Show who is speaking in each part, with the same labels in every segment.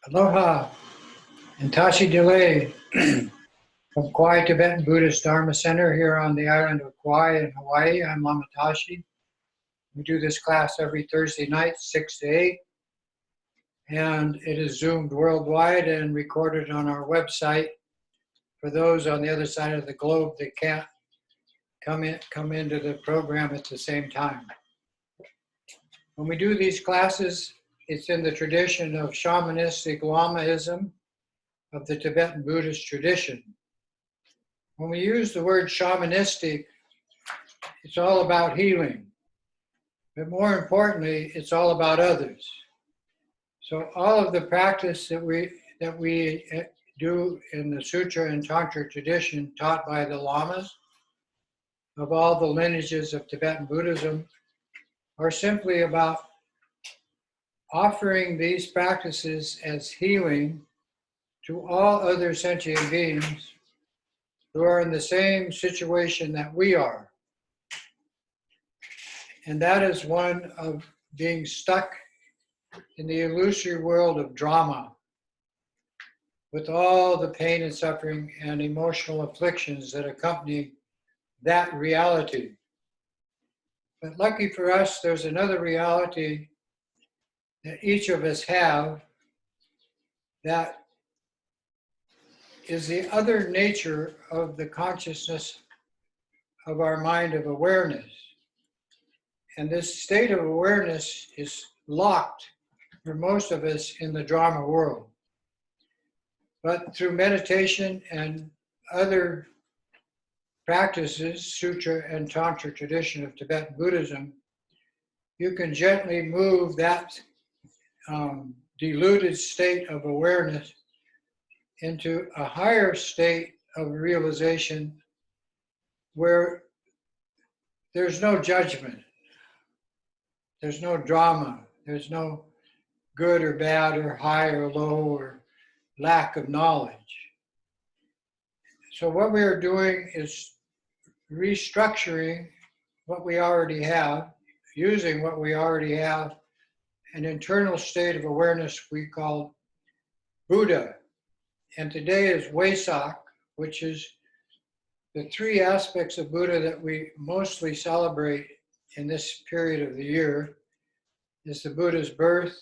Speaker 1: Aloha and Tashi Delay from Kauai Tibetan Buddhist Dharma Center here on the island of Kauai in Hawaii. I'm Lama Tashi. We do this class every Thursday night, 6 to 8, and it is zoomed worldwide and recorded on our website for those on the other side of the globe that can't come into the program at the same time. When we do these classes, it's in the tradition of shamanistic Lamaism of the Tibetan Buddhist tradition. When we use the word shamanistic, it's all about healing. But more importantly, it's all about others. So all of the practice that we do in the Sutra and Tantra tradition taught by the Lamas of all the lineages of Tibetan Buddhism are simply about offering these practices as healing to all other sentient beings who are in the same situation that we are. And that is one of being stuck in the illusory world of drama, with all the pain and suffering and emotional afflictions that accompany that reality. But lucky for us, there's another reality that each of us have that is the other nature of the consciousness of our mind of awareness. And this state of awareness is locked for most of us in the drama world. But through meditation and other practices, Sutra and Tantra tradition of Tibetan Buddhism, you can gently move that diluted state of awareness into a higher state of realization where there's no judgment, there's no drama, there's no good or bad or high or low or lack of knowledge. So what we are doing is restructuring what we already have, using what we already have, an internal state of awareness we call Buddha. And today is Wesak, which is the three aspects of Buddha that we mostly celebrate in this period of the year. Is the Buddha's birth,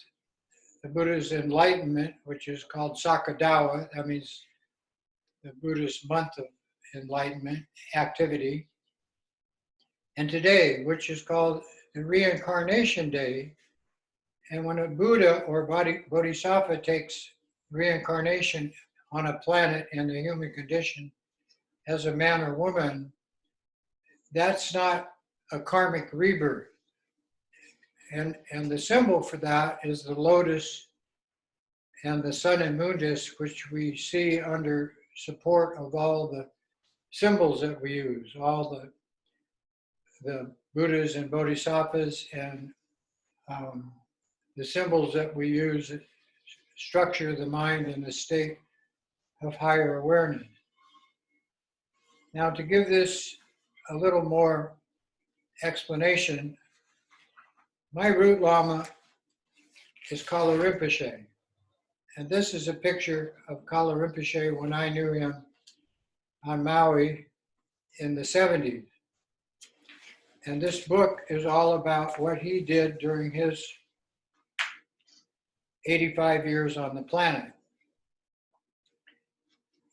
Speaker 1: the Buddha's enlightenment, which is called Sakadawa, that means the Buddha's month of enlightenment activity, and today, which is called the reincarnation day. And when a Buddha or Bodhisattva takes reincarnation on a planet in the human condition as a man or woman, that's not a karmic rebirth. And the symbol for that is the lotus and the sun and moon disk, which we see under support of all the symbols that we use, all the Buddhas and Bodhisattvas and the symbols that we use structure the mind in a state of higher awareness. Now, to give this a little more explanation, my root Lama is Kala Rinpoche. And this is a picture of Kala Rinpoche when I knew him on Maui in the 70s. And this book is all about what he did during his 85 years on the planet.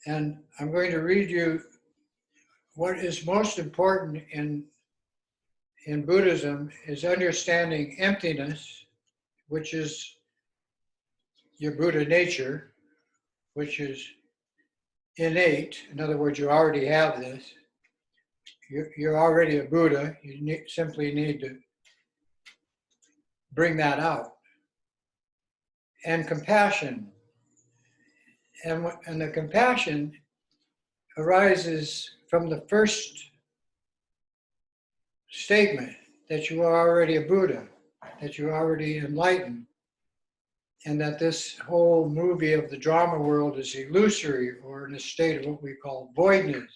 Speaker 1: And I'm going to read you what is most important in Buddhism is understanding emptiness, which is your Buddha nature, which is innate. In other words, you already have this. You're already a Buddha. You simply need to bring that out. And compassion. And the compassion arises from the first statement that you are already a Buddha, that you're already enlightened, and that this whole movie of the drama world is illusory or in a state of what we call voidness,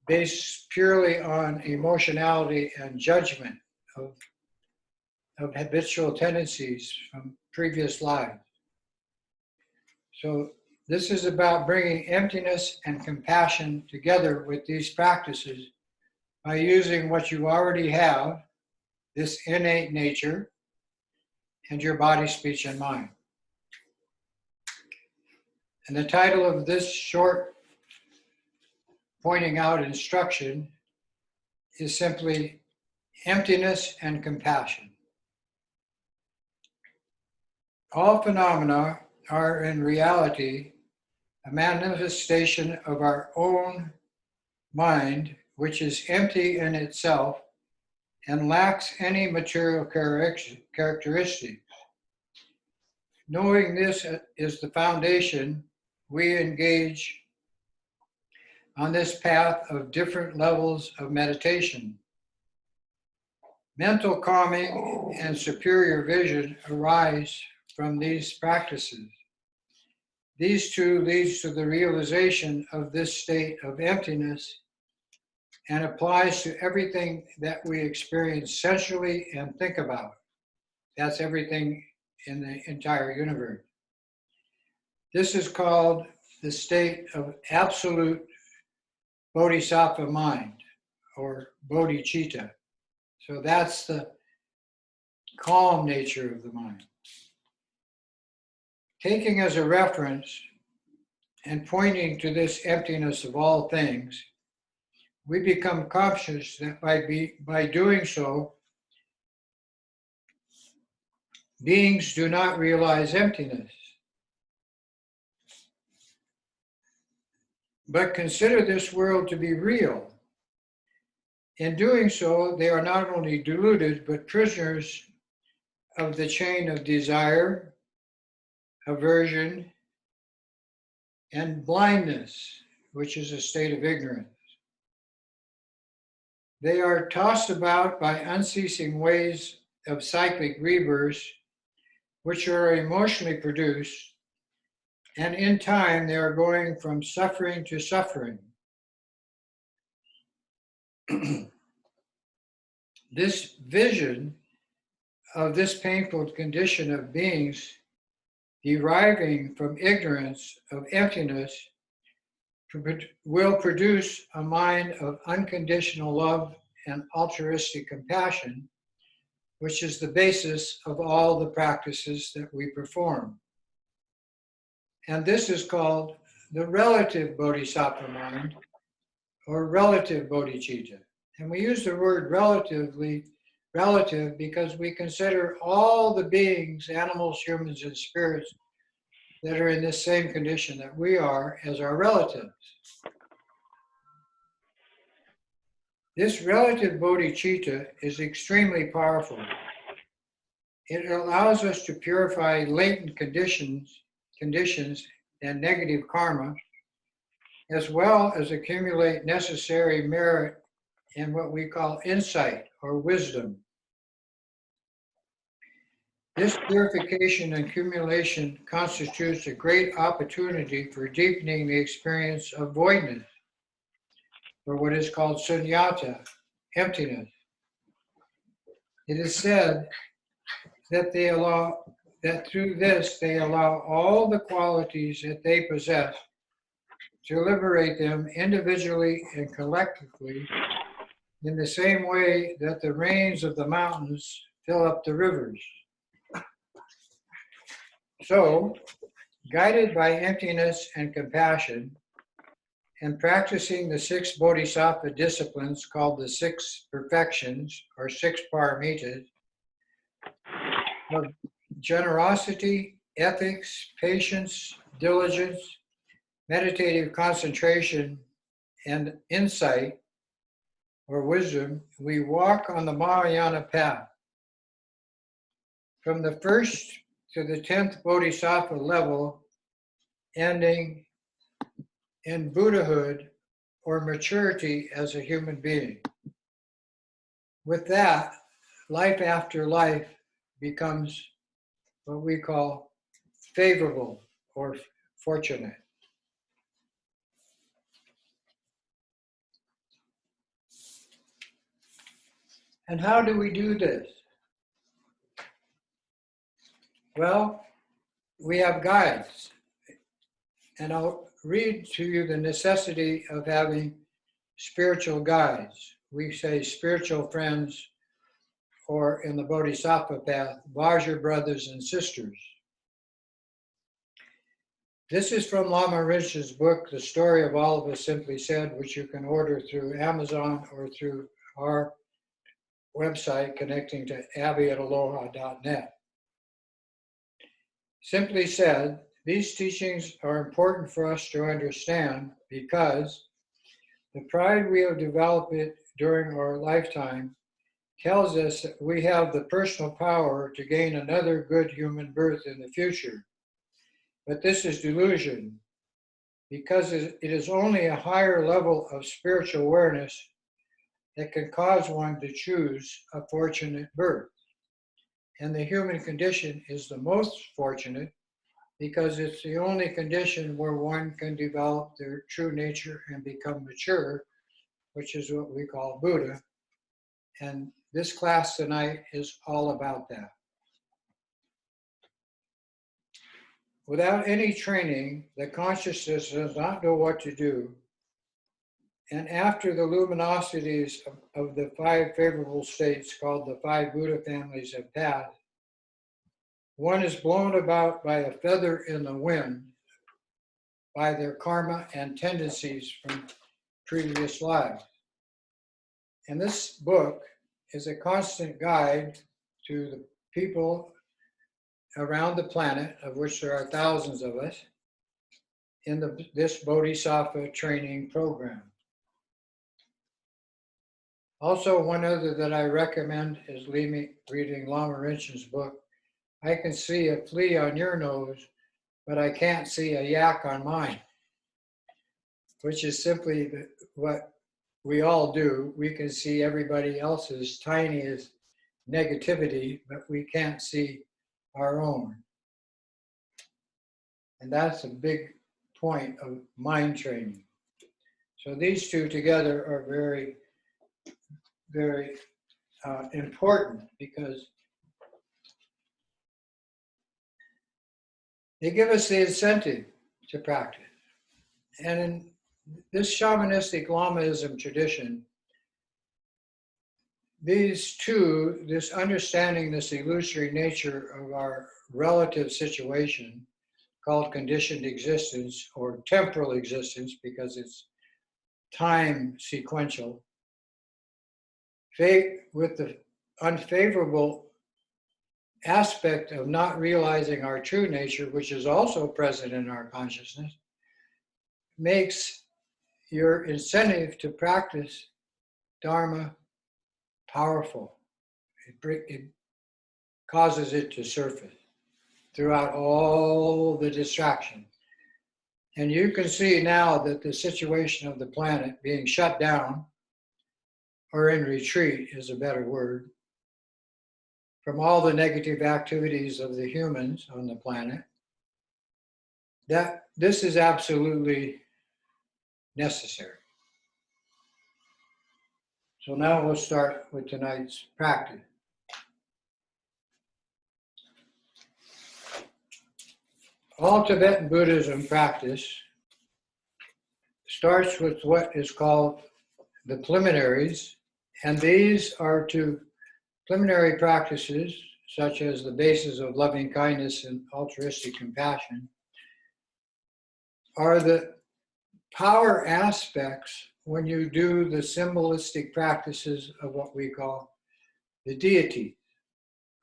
Speaker 1: based purely on emotionality and judgment of habitual tendencies from previous lives. So this is about bringing emptiness and compassion together with these practices by using what you already have, this innate nature, and your body, speech, and mind. And the title of this short pointing out instruction is simply Emptiness and Compassion. All phenomena are in reality a manifestation of our own mind, which is empty in itself and lacks any material characteristics. Knowing this is the foundation, we engage on this path of different levels of meditation. Mental calming and superior vision arise from these practices. These two leads to the realization of this state of emptiness and applies to everything that we experience sensually and think about. That's everything in the entire universe. This is called the state of absolute bodhisattva mind, or bodhicitta. So that's the calm nature of the mind. Taking as a reference and pointing to this emptiness of all things, we become conscious that by doing so, beings do not realize emptiness, but consider this world to be real. In doing so, they are not only deluded, but prisoners of the chain of desire, aversion, and blindness, which is a state of ignorance. They are tossed about by unceasing waves of cyclic rebirths, which are emotionally produced, and in time they are going from suffering to suffering. This vision of this painful condition of beings deriving from ignorance of emptiness will produce a mind of unconditional love and altruistic compassion, which is the basis of all the practices that we perform. And this is called the relative bodhisattva mind, or relative bodhicitta. And we use the word relative because we consider all the beings, animals, humans, and spirits that are in this same condition that we are as our relatives. This relative bodhicitta is extremely powerful. It allows us to purify latent conditions and negative karma, as well as accumulate necessary merit in what we call insight or wisdom. This purification and accumulation constitutes a great opportunity for deepening the experience of voidness, or what is called sunyata, emptiness. It is said that through this they allow all the qualities that they possess to liberate them individually and collectively in the same way that the rains of the mountains fill up the rivers. So, guided by emptiness and compassion, and practicing the 6 bodhisattva disciplines called the 6 perfections, or 6 paramitas, of generosity, ethics, patience, diligence, meditative concentration, and insight, or wisdom, we walk on the Mahayana path. From the 1st to the 10th bodhisattva level, ending in Buddhahood or maturity as a human being. With that, life after life becomes what we call favorable or fortunate. And how do we do this? Well, we have guides. And I'll read to you the necessity of having spiritual guides. We say spiritual friends, or in the Bodhisattva path, Vajra brothers and sisters. This is from Lama Rinpoche's book, The Story of All of Us Simply Said, which you can order through Amazon or through our website connecting to abby@aloha.net. Simply said, these teachings are important for us to understand because the pride we have developed during our lifetime tells us that we have the personal power to gain another good human birth in the future. But this is delusion, because it is only a higher level of spiritual awareness that can cause one to choose a fortunate birth. And the human condition is the most fortunate because it's the only condition where one can develop their true nature and become mature, which is what we call Buddha. And this class tonight is all about that. Without any training, the consciousness does not know what to do. And after the luminosities of the 5 favorable states called the 5 Buddha families have passed, one is blown about by a feather in the wind by their karma and tendencies from previous lives. And this book is a constant guide to the people around the planet, of which there are thousands of us, in this Bodhisattva training program. Also, one other that I recommend is reading Lama Rinpoche's book, I Can See a Flea on Your Nose, but I Can't See a Yak on Mine, which is simply what we all do. We can see everybody else's tiniest negativity, but we can't see our own. And that's a big point of mind training. So these two together are very, very important because they give us the incentive to practice. And in this shamanistic Lamaism tradition, these two, this understanding this illusory nature of our relative situation, called conditioned existence or temporal existence because it's time sequential, with the unfavorable aspect of not realizing our true nature, which is also present in our consciousness, makes your incentive to practice Dharma powerful. It causes it to surface throughout all the distractions. And you can see now that the situation of the planet being shut down, or in retreat is a better word, from all the negative activities of the humans on the planet, that this is absolutely necessary. So now we'll start with tonight's practice. All Tibetan Buddhism practice starts with what is called the preliminaries, and these are to preliminary practices such as the basis of loving kindness and altruistic compassion are the power aspects when you do the symbolistic practices of what we call the deity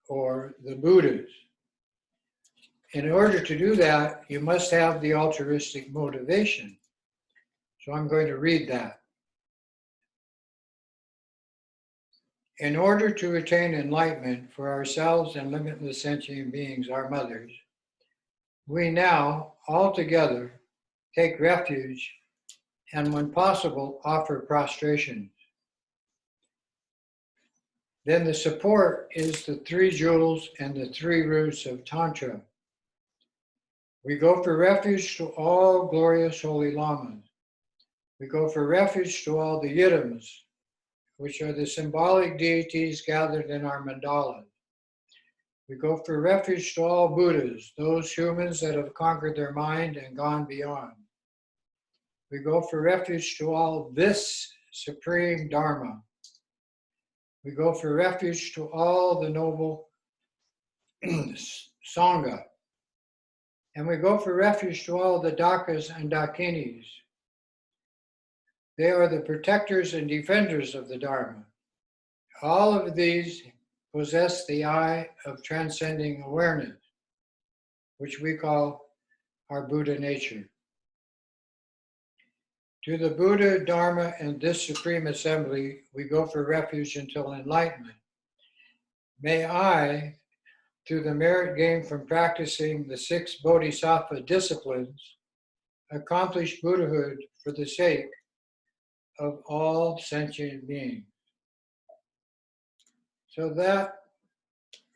Speaker 1: or the Buddhas. In order to do that, you must have the altruistic motivation. So I'm going to read that. In order to attain enlightenment for ourselves and limitless sentient beings, our mothers, we now, all together, take refuge and, when possible, offer prostration. Then the support is the 3 jewels and the 3 roots of Tantra. We go for refuge to all glorious holy lamas. We go for refuge to all the yidams, which are the symbolic deities gathered in our mandalas. We go for refuge to all Buddhas, those humans that have conquered their mind and gone beyond. We go for refuge to all this supreme Dharma. We go for refuge to all the noble Sangha. And we go for refuge to all the Dakas and Dakinis. They are the protectors and defenders of the Dharma. All of these possess the eye of transcending awareness, which we call our Buddha nature. To the Buddha, Dharma, and this Supreme Assembly, we go for refuge until enlightenment. May I, through the merit gained from practicing the 6 Bodhisattva disciplines, accomplish Buddhahood for the sake of all sentient beings. So that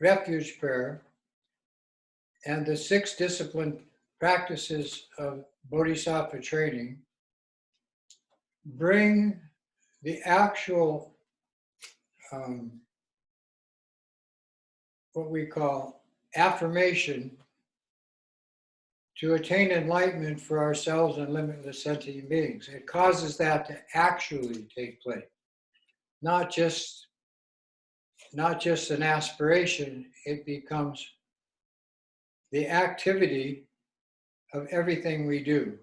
Speaker 1: refuge prayer and the 6 discipline practices of Bodhisattva training bring the actual, what we call affirmation to attain enlightenment for ourselves and limitless sentient beings. It causes that to actually take place, not just an aspiration. It becomes the activity of everything we do.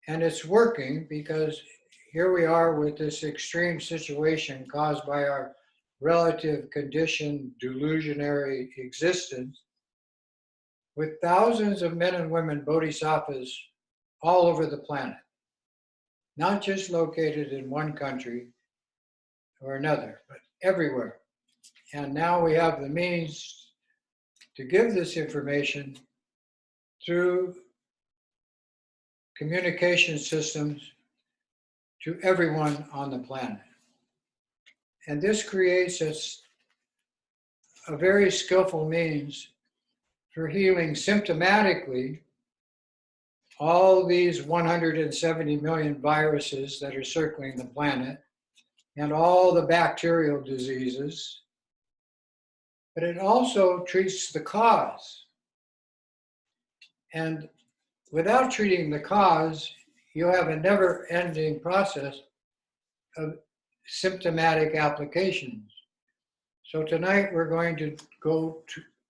Speaker 1: And it's working because here we are with this extreme situation caused by our relative conditioned delusionary existence, with thousands of men and women bodhisattvas all over the planet, not just located in one country or another, but everywhere. And now we have the means to give this information through communication systems to everyone on the planet. And this creates a very skillful means for healing symptomatically all these 170 million viruses that are circling the planet and all the bacterial diseases. But it also treats the cause. And without treating the cause, you have a never-ending process of symptomatic applications. So tonight we're going to go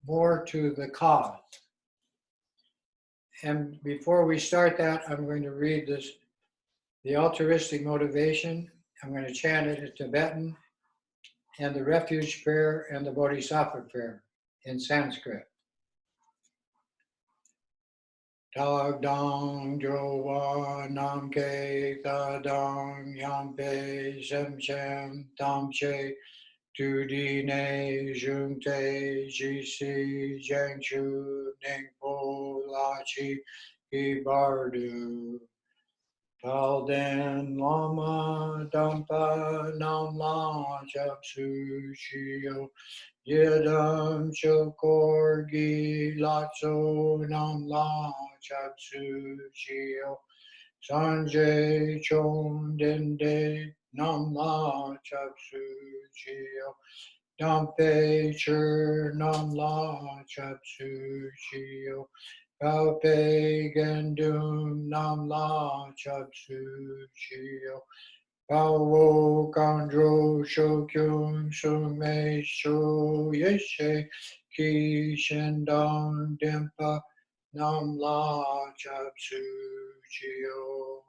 Speaker 1: more to the cause. And before we start that, I'm going to read this, the altruistic motivation. I'm going to chant it in Tibetan, and the refuge prayer and the bodhisattva prayer in Sanskrit. Tag dong jowa nam ke ta dong yampe shem shem tam che tu di ne jung te ji si jeng chu ning po la chi ki bardu. Tal den lama dampa nam la chap su shio yedam chokor gi latso nam la chap su shio sanjay chon den de nam la chap su shio dampe chur nam la chap su shio Palpe Gandum Nam La Chapsu Chio Pawo Kandro Shokyun Sume Sho Yeshe Ki Shendong Dempa Nam La Chapsu Chio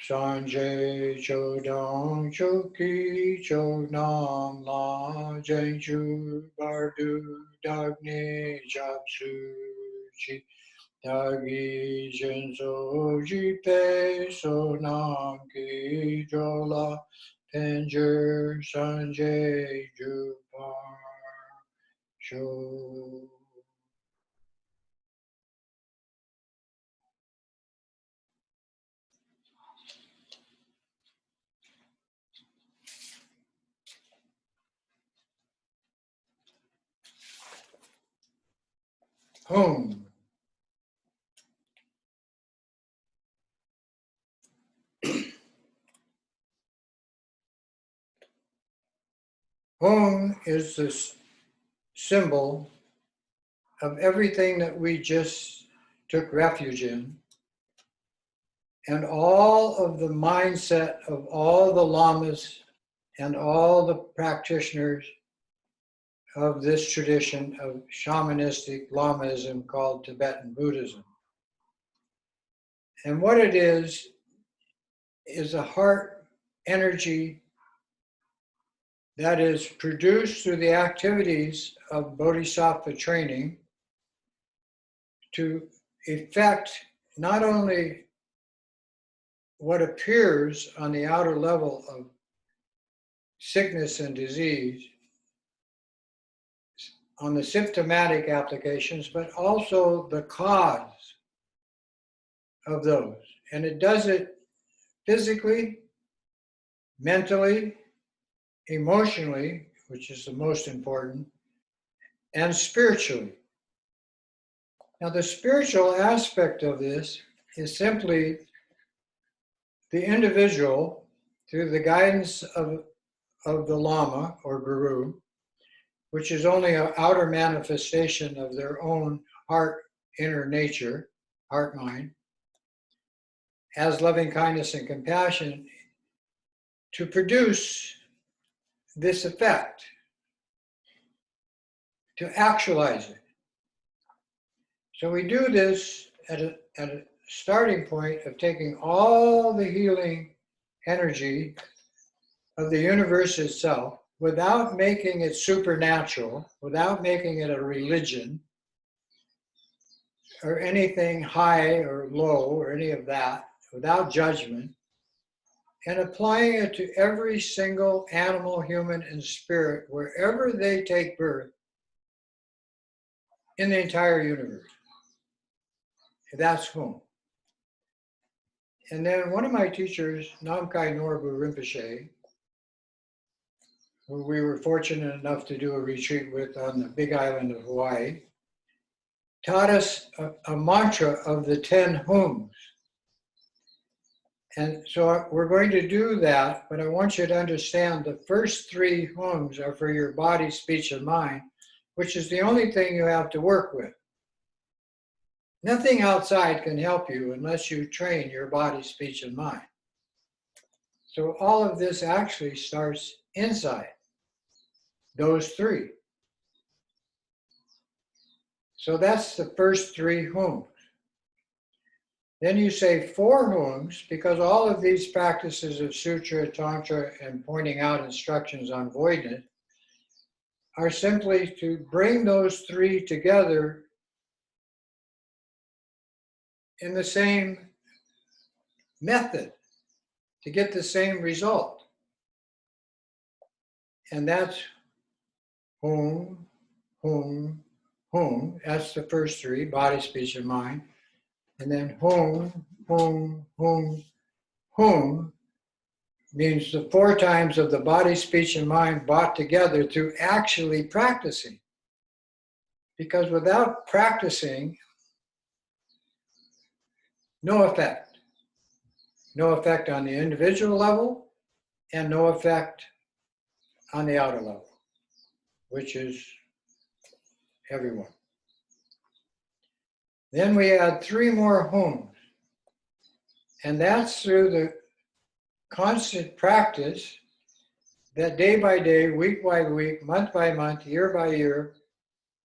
Speaker 1: Sanjay Chodong Choki Chodong La Jengchu Bardu Dagni Chapsu Chi Dagi Jenso Jipe Sonam Ki Jola Penjer Sanjay Jupar Sho. Home. Home is this symbol of everything that we just took refuge in, and all of the mindset of all the lamas and all the practitioners of this tradition of shamanistic Lamaism called Tibetan Buddhism. And what it is a heart energy that is produced through the activities of bodhisattva training to effect not only what appears on the outer level of sickness and disease, on the symptomatic applications, but also the cause of those. And it does it physically, mentally, emotionally, which is the most important, and spiritually. Now, the spiritual aspect of this is simply the individual, through the guidance of the Lama or Guru, which is only an outer manifestation of their own heart, inner nature, heart mind, has loving kindness and compassion to produce this effect, to actualize it. So we do this at a starting point of taking all the healing energy of the universe itself without making it supernatural, without making it a religion or anything high or low or any of that, without judgment, and applying it to every single animal, human, and spirit, wherever they take birth in the entire universe. That's whom. And then one of my teachers, Namkai Norbu Rinpoche, who we were fortunate enough to do a retreat with on the Big Island of Hawaii, taught us a mantra of the 10 whums. And so we're going to do that, but I want you to understand the first 3 whums are for your body, speech, and mind, which is the only thing you have to work with. Nothing outside can help you unless you train your body, speech, and mind. So all of this actually starts inside those 3. So that's the first 3 whums. Then you say 4 whums, because all of these practices of sutra, tantra, and pointing out instructions on voidness are simply to bring those 3 together in the same method to get the same result. And that's whom, whom, whom. That's the first 3, body, speech, and mind. And then whom, whom, whom, whom means the 4 times of the body, speech, and mind brought together through actually practicing. Because without practicing, no effect. No effect on the individual level and no effect on the outer level, which is everyone. Then we add 3 more whums. And that's through the constant practice that day by day, week by week, month by month, year by year,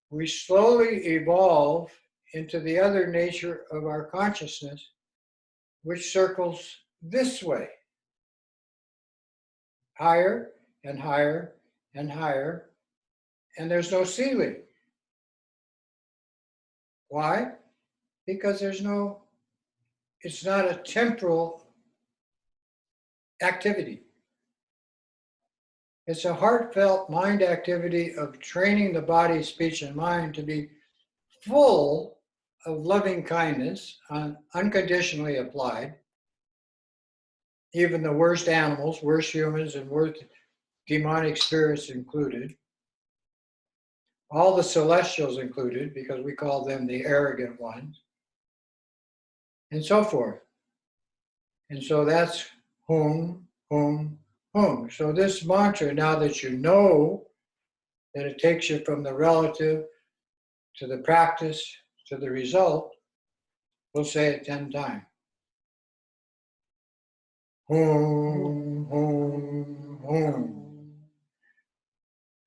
Speaker 1: we slowly evolve into the other nature of our consciousness, which circles this way, higher and higher and higher, and there's no ceiling. Why? Because it's not a temporal activity. It's a heartfelt mind activity of training the body, speech, and mind to be full of loving kindness, unconditionally applied. Even the worst animals, worst humans, and worst demonic spirits included. All the celestials included, because we call them the arrogant ones. And so forth. And so that's whom, whom, whom. So this mantra, now that you know then it takes you from the relative to the practice to the result. We'll say it 10 times. Hum, hum, hum.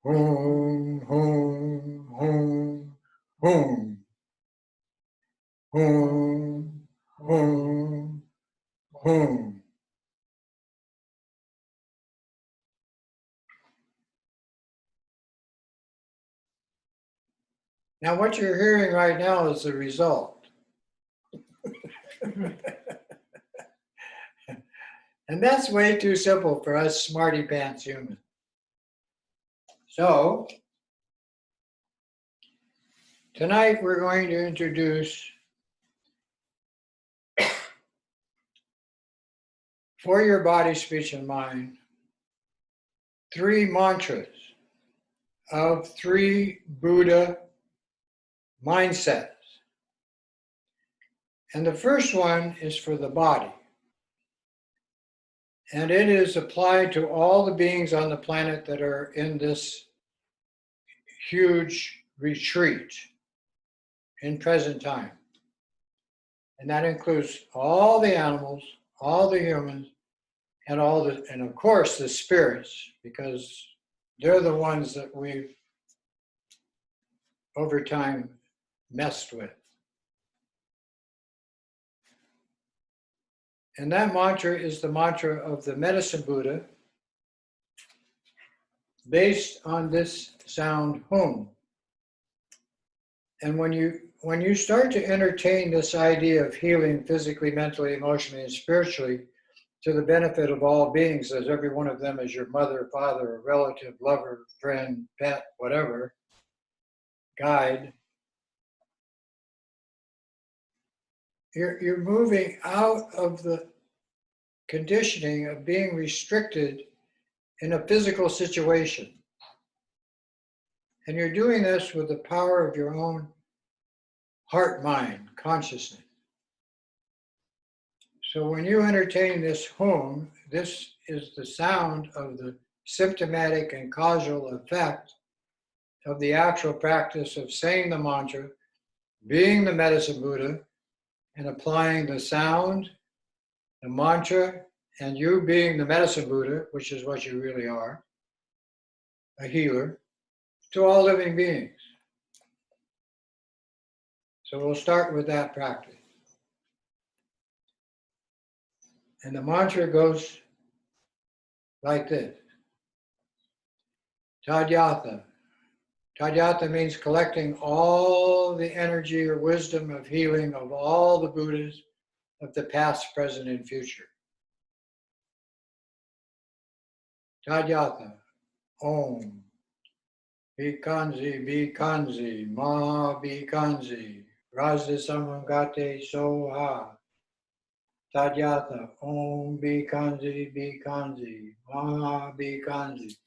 Speaker 1: Hum, hum, hum, hum. Hum, hum, hum. Now what you're hearing right now is the result. And that's way too simple for us smarty pants humans. So tonight we're going to introduce, for your body, speech, and mind, 3 mantras of 3 Buddha mindsets. And the first one is for the body. And it is applied to all the beings on the planet that are in this huge retreat in present time. And that includes all the animals, all the humans, and of course the spirits, because they're the ones that we've over time messed with. And that mantra is the mantra of the medicine Buddha, based on this sound hum. And when you start to entertain this idea of healing physically, mentally, emotionally, and spiritually to the benefit of all beings, as every one of them is your mother, father, relative, lover, friend, pet, whatever, guide, you're moving out of the conditioning of being restricted in a physical situation. And you're doing this with the power of your own heart, mind, consciousness. So when you entertain this hum, this is the sound of the symptomatic and causal effect of the actual practice of saying the mantra, being the medicine Buddha, and applying the sound, the mantra, and you being the medicine Buddha, which is what you really are, a healer, to all living beings. So we'll start with that practice. And the mantra goes like this. Tadyatha. Tadyatha means collecting all the energy or wisdom of healing of all the Buddhas of the past, present, and future. Tadyatha. Om. Bikanzi, Bikanzi, Maha Bikanzi, Rajda Samangate Soha. Tadyatha, Om Bikanzi, Bikanzi, Maha Bikanzi,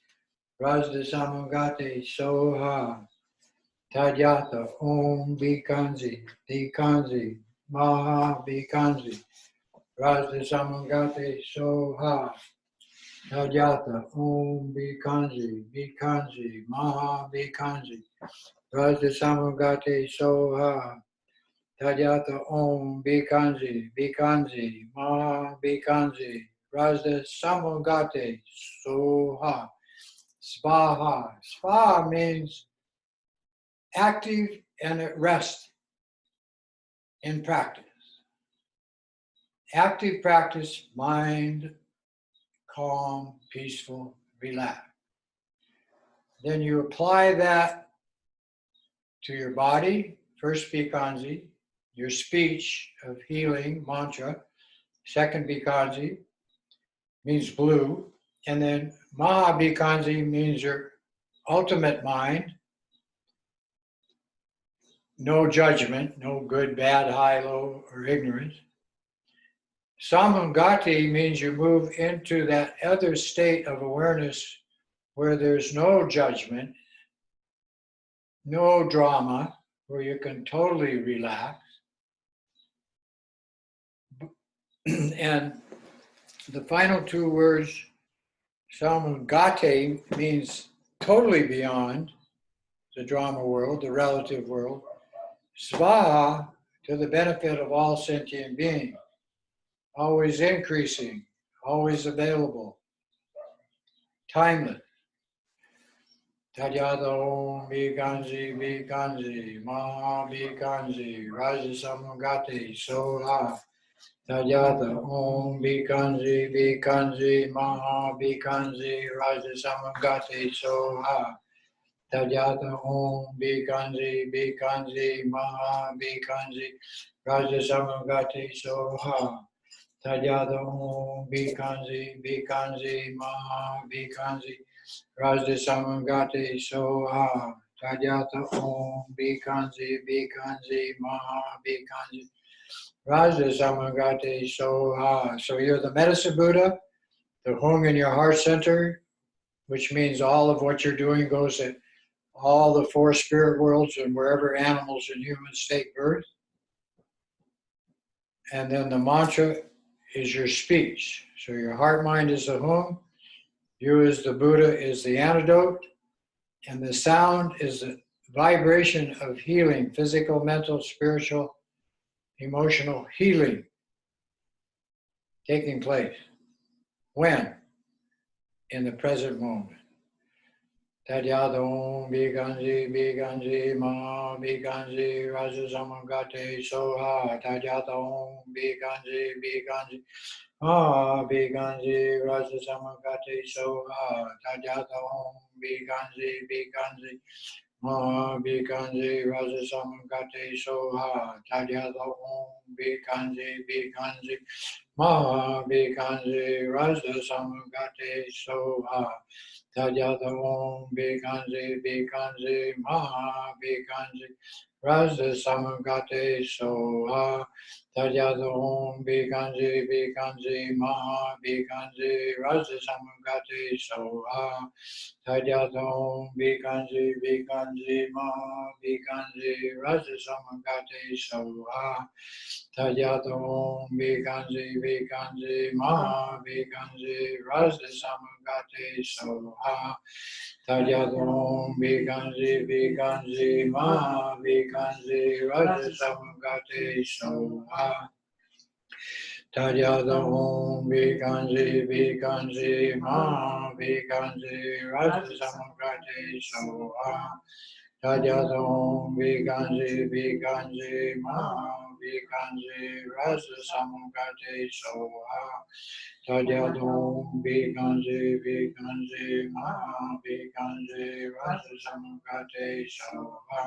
Speaker 1: Rajda Samangate Soha. Tadyatha, Om Bikanzi, Bikanzi, Maha Bikanzi, Rajda Samangate Soha. Tadyatha, Om Bikanzi, Bikanzi, Maha Bikanzi, Rajda Samangate Soha. Tadyatha, Om Bikanzi, Bikanzi, Maha Bikanzi, Rajda Samangate Soha. Svaha. Svaha means active and at rest in practice. Active practice, mind, calm, peaceful, relaxed. Then you apply that to your body, first Bikanzi, your speech of healing, mantra, second Bikanzi, means blue, and then Maha Bikanzi means your ultimate mind, no judgment, no good, bad, high, low, or ignorance. Samangati means you move into that other state of awareness where there's no judgment, no drama, where you can totally relax. And the final 2 words, Samangati, means totally beyond, the drama world, the relative world. Svaha, to the benefit of all sentient beings, always increasing, always available, timeless. Tadyata Om Bikanji Bikanji Maha Bikanji Rajasamagati Soha. Tadyata Om Bikanji Bikanji Maha Bikanji Rajasamagati Soha. Tadyata Om Bikanji Bikanji Maha Bikanji Rajasamagati Soha. Tadyata Om Bikanji Bikanji Maha Bikanji Rajasamagati Soha. Tadyata Om Bikanji Bikanji Maha Bikanji Rajasamagati Soha. So you're the medicine Buddha, the home in your heart center, which means all of what you're doing goes in all the four spirit worlds and wherever animals and humans take birth. And then the mantra is your speech. So your heart mind is the home, you as the Buddha is the antidote, and the sound is the vibration of healing, physical, mental, spiritual, emotional healing taking place. When? In the present moment. Tadyata Om Bikanji Bikanji Ma Bikanji Rajasamagati Soha. Tadyata Om Bikanji Bikanji Ma Bikanji Rajasamagati Soha. Tadyata Om Bikanji Bikanji Ma Bikanji Rajasamagati Soha. Tadyata Om Bikanji Bikanji Ma Bikanji Rajasamagati Soha. Tadyata Om Bikanji Bikanji Maha Bikanji Rajasamagati Soha. Tadyata Om Bikanji Bikanji Maha Bikanji Rajasamagati Soha. Tadyata Om Bikanji Bikanji Maha Bikanji Rajasamagati Soha. Tadyata Om Bikanji Bikanji Maha Bikanji Rajasamagati Soha. Tadyata Om Bikanji Bikanji Maha Bikanji Rajasamagati Soha. Tadyata Om Bikanji Bikanji Maha Bikanji Rajasamagati Soha. Tadyata Om Bikanji Bikanji Maha Bikanji Rajasamagati Soha. Tadyata Om Bikanji Bikanji Maha Bikanji Rajasamagati Soha.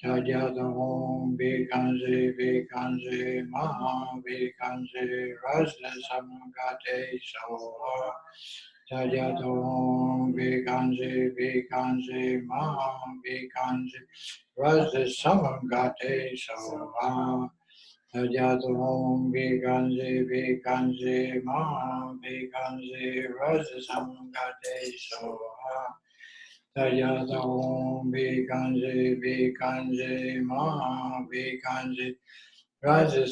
Speaker 1: Tadyata Om Bikanji Bikanji Maha Bikanji Rajasamagati Soha. Tadyata Om Bikanji Bikanji Maha Bikanji Rajasamagati Soha. Tadyata Om Bikanji Bikanji Maha Bikanji Rajasamagati Soha. Tadyata Om Bikanji Bikanji Maha Bikanji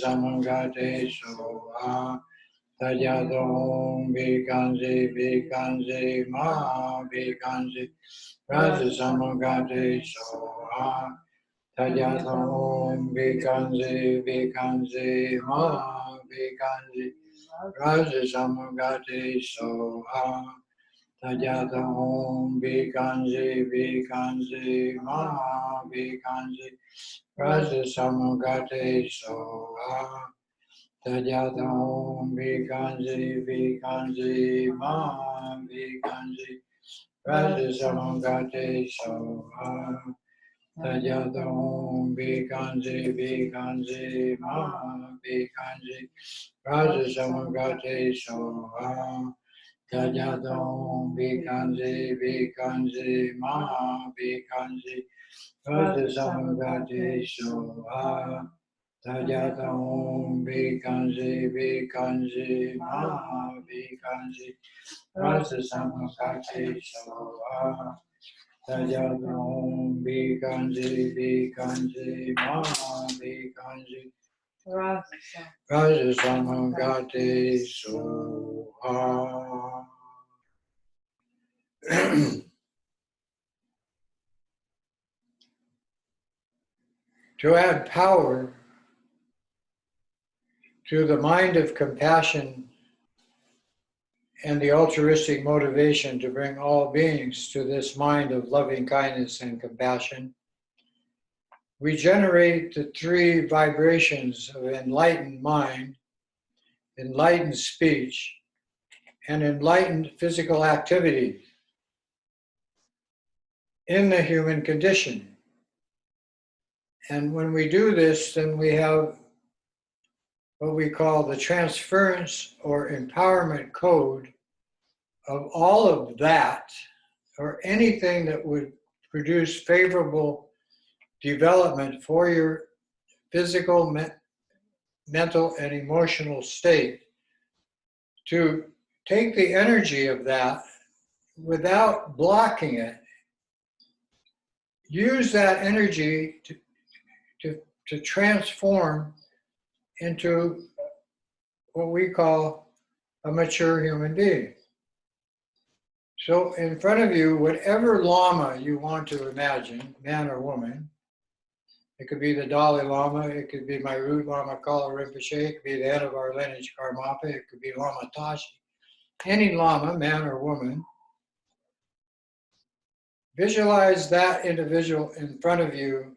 Speaker 1: Rajasamagati Soha. Tadyata Om Bikanji Bikanji Maha Bikanji Rajasamagati Soha. Tadyata Om Bikanji Bikanji Maha Bikanji Rajasamagati Soha. Tadyata Om Bikanji Bikanji Maha Bikanji Rajasamagati Soha. Tadyata Om Bikanji Bikanji Maha Bikanji Rajasamagati Soha. Tadyata Om Bikanji Bikanji Maha Bikanji Rajasamagati Soha. Tadyata Om Bikanji Bikanji Maha Bikanji Rajasamagati Soha. Tadyata Om Bikanji Bikanji Maha Bikanji Rajasamagati Soha. Tadyata Om Bikanji Bikanji Maha Bikanji Rajasamagati Soha. to add power to the mind of compassion and the altruistic motivation to bring all beings to this mind of loving kindness and compassion, we generate the three vibrations of enlightened mind, enlightened speech, and enlightened physical activity in the human condition. And when we do this, then we have what we call the transference or empowerment code of all of that, or anything that would produce favorable development for your physical, mental, and emotional state, to take the energy of that without blocking it, use that energy to transform into what we call a mature human being. So in front of you, whatever Lama you want to imagine, man or woman, it could be the Dalai Lama, it could be my root Lama Kala Rinpoche, it could be the head of our lineage Karmapa, it could be Lama Tashi. Any Lama, man or woman, visualize that individual in front of you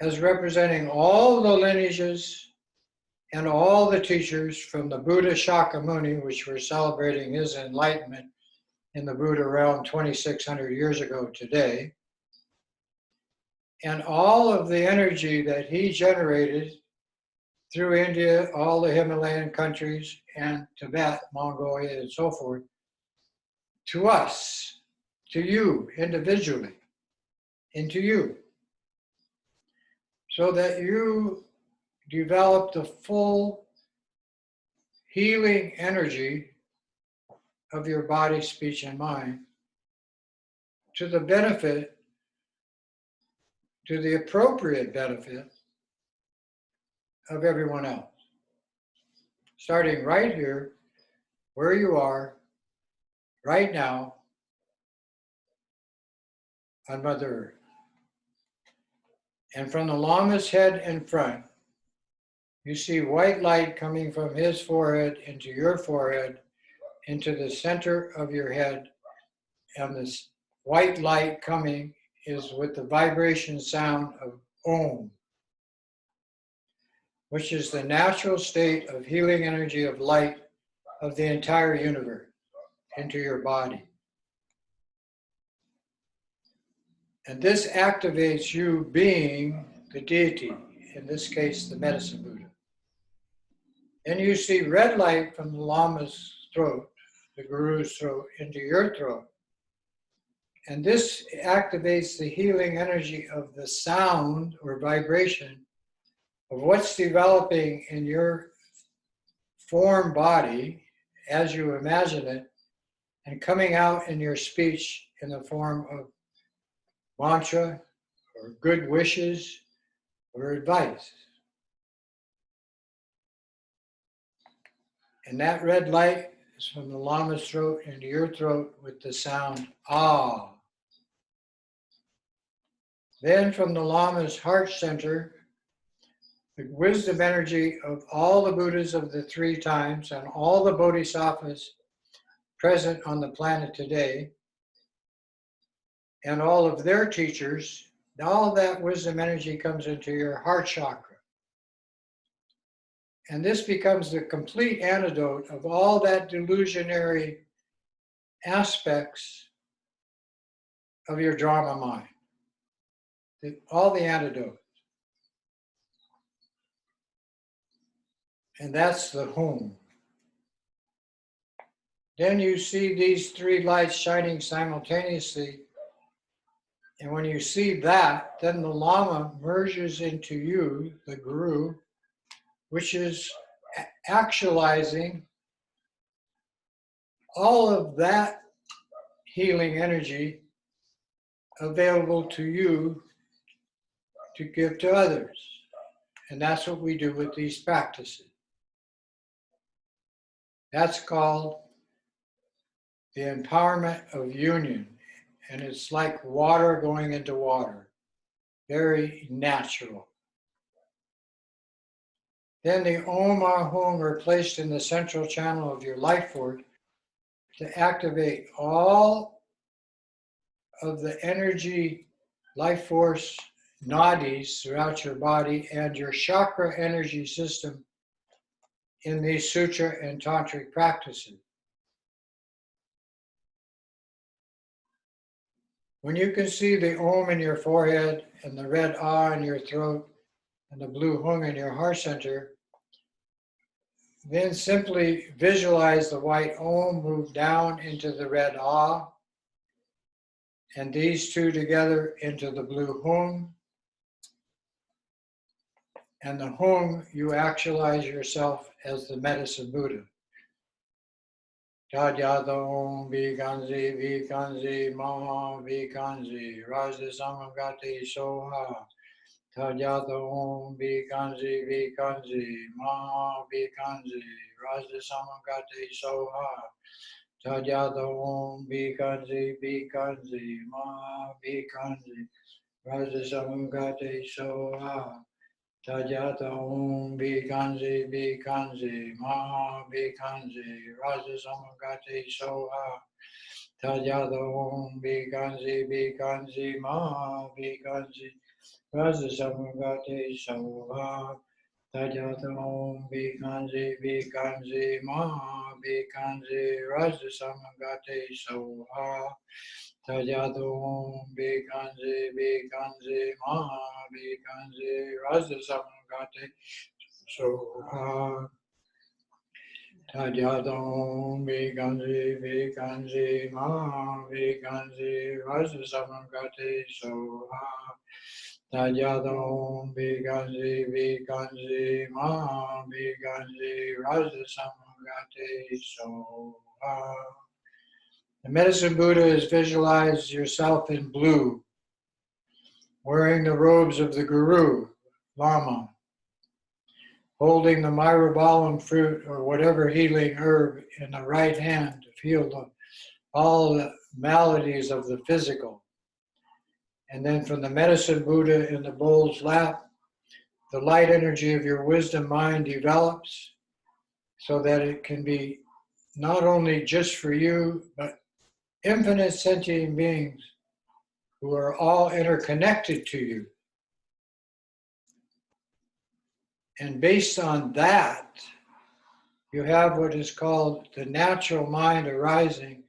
Speaker 1: as representing all the lineages and all the teachers from the Buddha Shakyamuni, which we're celebrating his enlightenment in the Buddha realm 2,600 years ago today, and all of the energy that he generated through India, all the Himalayan countries, and Tibet, Mongolia, and so forth, to us, to you individually, into you, so that you develop the full healing energy of your body, speech, and mind to the benefit, to the appropriate benefit of everyone else. Starting right here, where you are, right now, on Mother Earth. And from the Lama's head in front, you see white light coming from his forehead into your forehead, into the center of your head. And this white light coming is with the vibration sound of Om, which is the natural state of healing energy of light of the entire universe into your body. And this activates you being the deity, in this case, the medicine Buddha. Then you see red light from the Lama's throat, the Guru's throat, into your throat. And this activates the healing energy of the sound or vibration of what's developing in your form body as you imagine it, and coming out in your speech in the form of mantra or good wishes or advice. And that red light is from the Lama's throat into your throat with the sound Ah. Then from the Lama's heart center, the wisdom energy of all the Buddhas of the three times and all the Bodhisattvas present on the planet today, and all of their teachers, all that wisdom energy comes into your heart chakra. And this becomes the complete antidote of all that delusionary aspects of your drama mind. All the antidote. And that's the home. Then you see these three lights shining simultaneously. And when you see that, then the Lama merges into you, the Guru, which is actualizing all of that healing energy available to you to give to others. And that's what we do with these practices. That's called the empowerment of union. And it's like water going into water, very natural. Then the Om Ahum are placed in the central channel of your life force to activate all of the energy, life force, nadis throughout your body and your chakra energy system in these sutra and tantric practices. When you can see the Om in your forehead and the red Ah in your throat and the blue Hung in your heart center, then simply visualize the white Om move down into the red Ah, and these two together into the blue Hung. And the Hung, you actualize yourself as the medicine Buddha. Tadyata Om Vikanzi Vikanzi Maha Vikanzi Raja Samagati Soha. Tadyata Om Vikanzi Vikanzi Maha Vikanzi Raja Samagati Soha. Tadyata Om Vikanzi Vikanzi Maha Vikanzi Raja Samagati Soha. Tadyata Om Vikanzi Vikanzi Maha Vikanzi Raja Samagati Soha. Tadyata Om Vikanzi Vikanzi Maha Vikanzi Raja Samagati Soha. Tadyata Om Vikanzi Vikanzi Maha Vikanzi Raja Samagati Soha. Tadyata Om Vikanzi Vikanzi Maha Vikanzi Raja Samagati Soha. Tadyata Om Vikanzi Vikanzi Maha Vikanzi Raja Samagati Soha. Tadyata Om Vikanzi Vikanzi Maha Vikanzi Raja Samagati Soha. The medicine Buddha is visualize yourself in blue, wearing the robes of the Guru, Lama, holding the myrobalan fruit or whatever healing herb in the right hand to heal all the maladies of the physical. And then from the medicine Buddha in the bowl's lap, the light energy of your wisdom mind develops so that it can be not only just for you, but infinite sentient beings who are all interconnected to you. And based on that, you have what is called the natural mind arising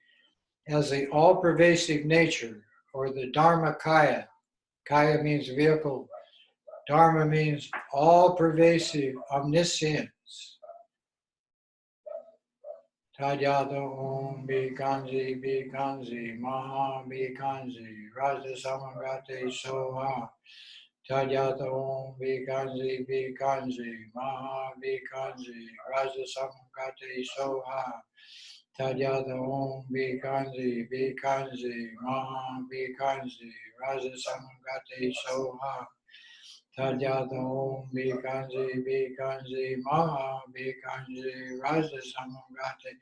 Speaker 1: as the all-pervasive nature, or the Dharmakaya. Kaya means vehicle. Dharma means all-pervasive omniscience. Tadyata Om Vikanzi Vikanzi Maha Vikanzi Raja Samagati Soha. Tadyata Om Vikanzi Vikanzi Maha Vikanzi Raja Samagati Soha. Tadyata Om Vikanzi Vikanzi Maha Vikanzi Raja Samagati Soha. Tadyata Om Vikanzi Vikanzi Maha Vikanzi Raja Samagati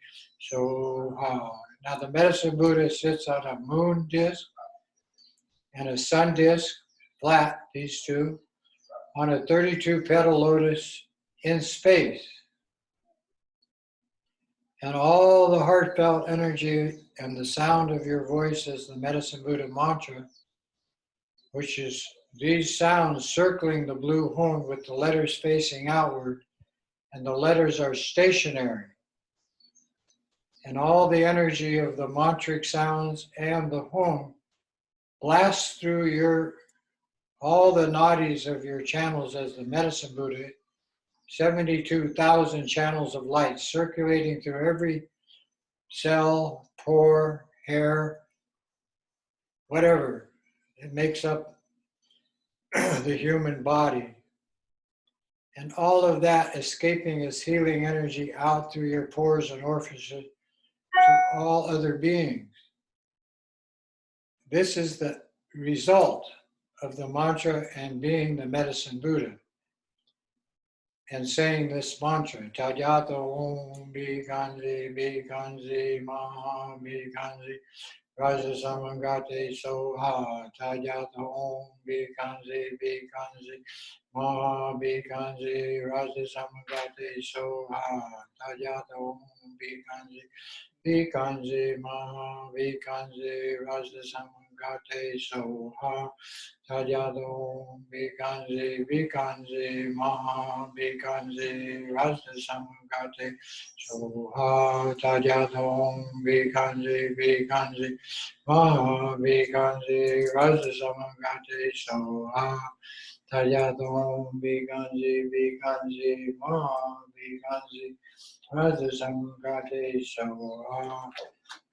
Speaker 1: Soha. Now the medicine Buddha sits on a moon disc and a sun disc, flat, these two, on a 32-petal lotus in space. And all the heartfelt energy and the sound of your voice as the medicine Buddha mantra, which is these sounds circling the blue Hung with the letters facing outward, and the letters are stationary. And all the energy of the mantric sounds and the Hung blasts through all the nadis of your channels as the medicine Buddha, 72,000 channels of light circulating through every cell, pore, hair, whatever. It makes up the human body. And all of that escaping as healing energy out through your pores and orifices to all other beings. This is the result of the mantra and being the medicine Buddha. And saying this mantra, Tadyata Om Vikanzi Vikanzi Maha Vikanzi Raja Samangate Soha Tajata Om Bikanzi Maha Bikanzi Raja Samangate Soha Tajata Om Bikanzi Maha Bikanzi Raja Samangate Soha Tajata Bikanzi Maha Bikanzi Raja Samangate Soha Tajata Bikanzi Maha Vikanji Raja Samangate Soha Tajadom Vikanji Maha Vikanji Raja Samangate Soha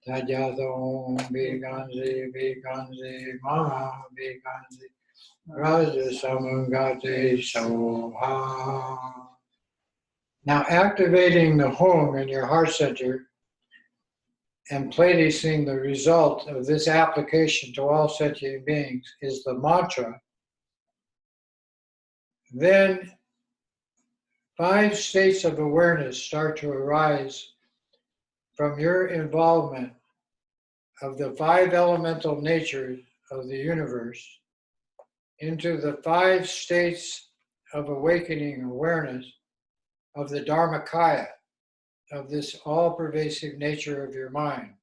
Speaker 1: Tajadom Vikanji Maha Vikanji Raja Samangate Soha. Now activating the home in your heart center and placing the result of this application to all sentient beings is the mantra, then 5 states of awareness start to arise from your involvement of the 5 elemental natures of the universe into the 5 states of awakening awareness of the Dharmakaya, of this all-pervasive nature of your mind.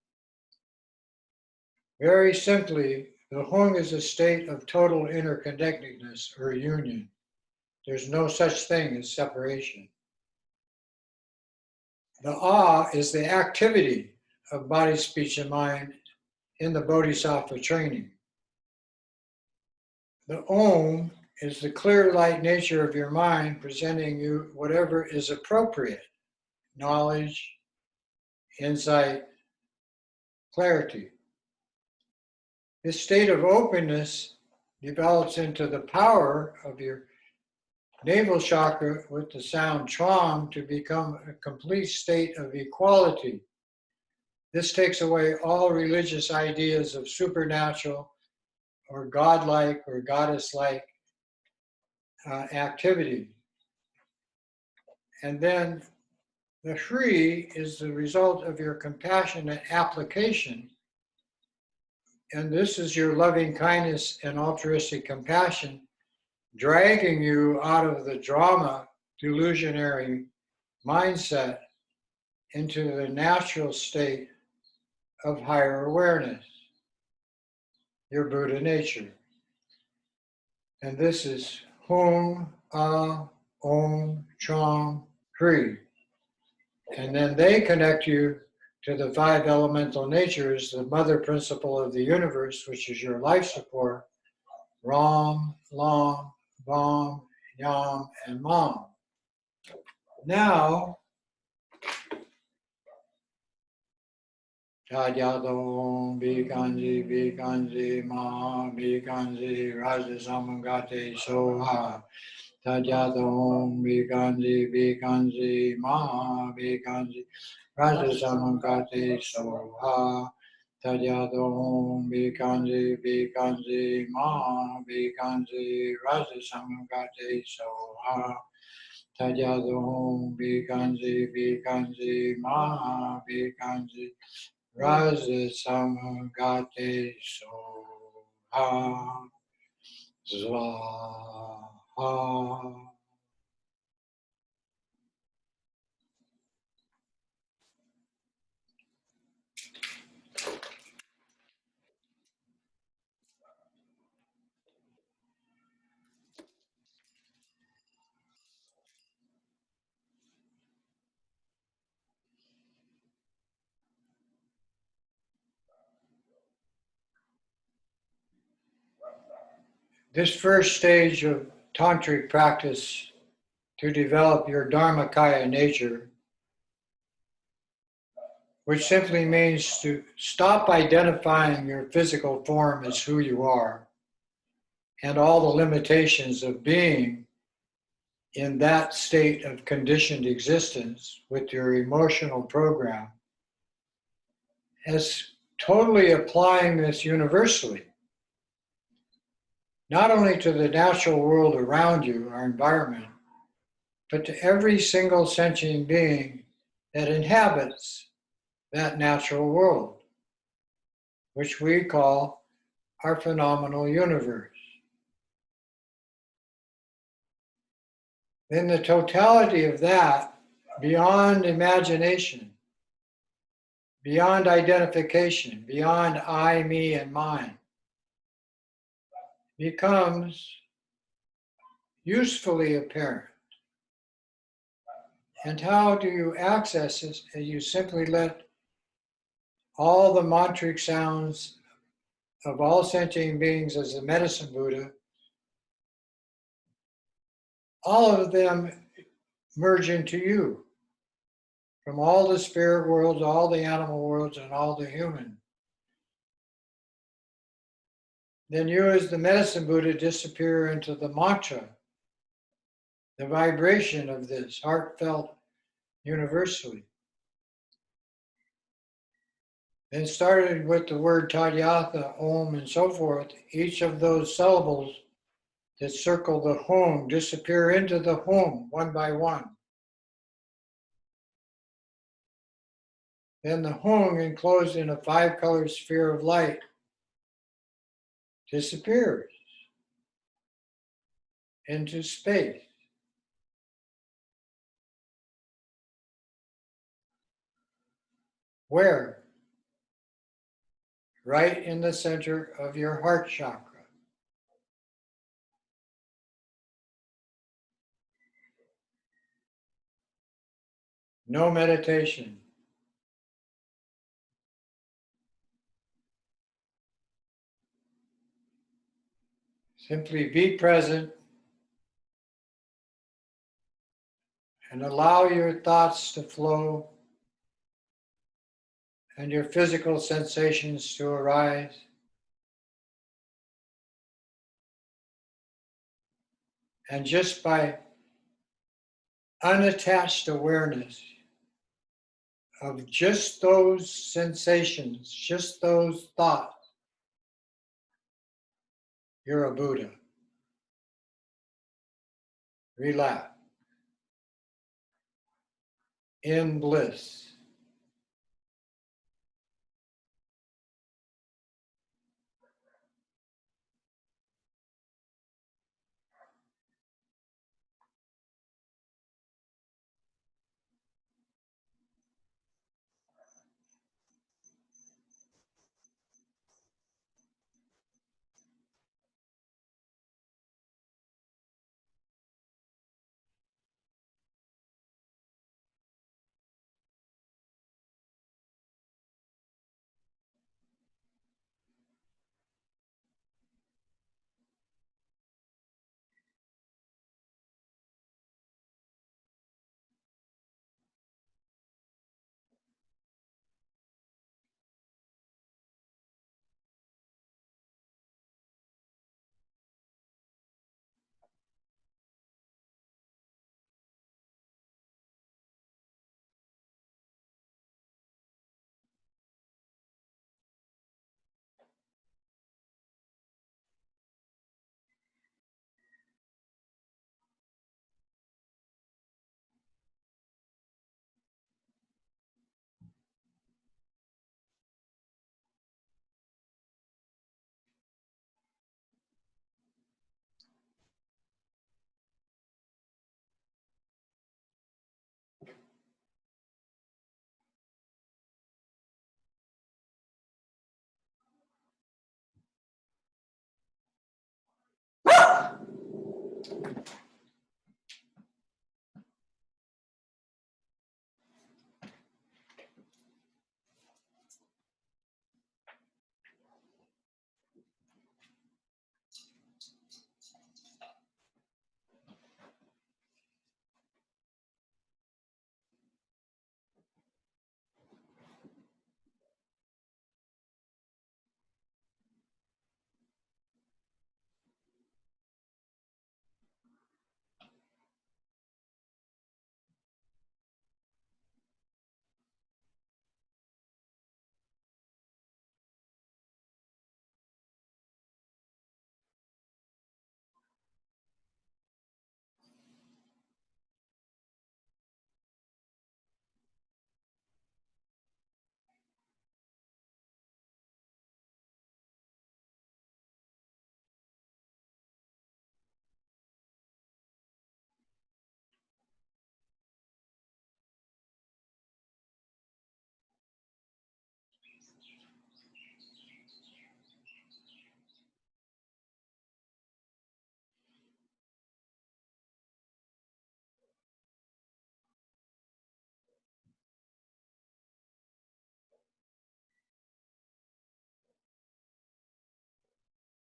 Speaker 1: Very simply, the Hung is a state of total interconnectedness or union. There's no such thing as separation. The Ah is the activity of body, speech, and mind in the Bodhisattva training. The Om is the clear light nature of your mind presenting you whatever is appropriate, knowledge, insight, clarity. This state of openness develops into the power of your navel chakra with the sound Tram to become a complete state of equality. This takes away all religious ideas of supernatural or godlike or goddess-like activity. And then the Hri is the result of your compassionate application. And this is your loving kindness and altruistic compassion dragging you out of the drama delusionary mindset into the natural state of higher awareness, your Buddha nature. And this is Hum, Ah, Om, Cham, Hri. And then they connect you to the 5 elemental natures, the mother principle of the universe, which is your life support, Ram, Lam, Vam, Yam, and Mam. Now, Tadyadom, Bikanji, Ma, Bikanji, Raja Samangate, Soha. Tadyadom, Bikanji, Ma, Bikanji, Raja Samangate, Soha. Tadyadom, Bikanji, Ma, Bikanji, Raja Samangate, Soha. Tadyadom, Bikanji, Ma, Bikanji, Raja Samagate Soha Svaha. This first stage of tantric practice to develop your Dharmakaya nature, which simply means to stop identifying your physical form as who you are and all the limitations of being in that state of conditioned existence with your emotional program, as totally applying this universally, not only to the natural world around you, our environment, but to every single sentient being that inhabits that natural world, which we call our phenomenal universe. Then the totality of that, beyond imagination, beyond identification, beyond I, me, and mine, becomes usefully apparent. And how do you access this? You simply let all the mantric sounds of all sentient beings as the medicine Buddha, all of them merge into you. From all the spirit worlds, all the animal worlds, and all the human. Then you as the medicine Buddha disappear into the mantra, the vibration of this, heartfelt universally. Then started with the word Tadyatha, Om, and so forth, each of those syllables that circle the home disappear into the home one by one. Then the home, enclosed in a 5-color sphere of light, disappears into space. Where? Right in the center of your heart chakra. No meditation. Simply be present and allow your thoughts to flow and your physical sensations to arise. And just by unattached awareness of just those sensations, just those thoughts, you're a Buddha. Relax. In bliss.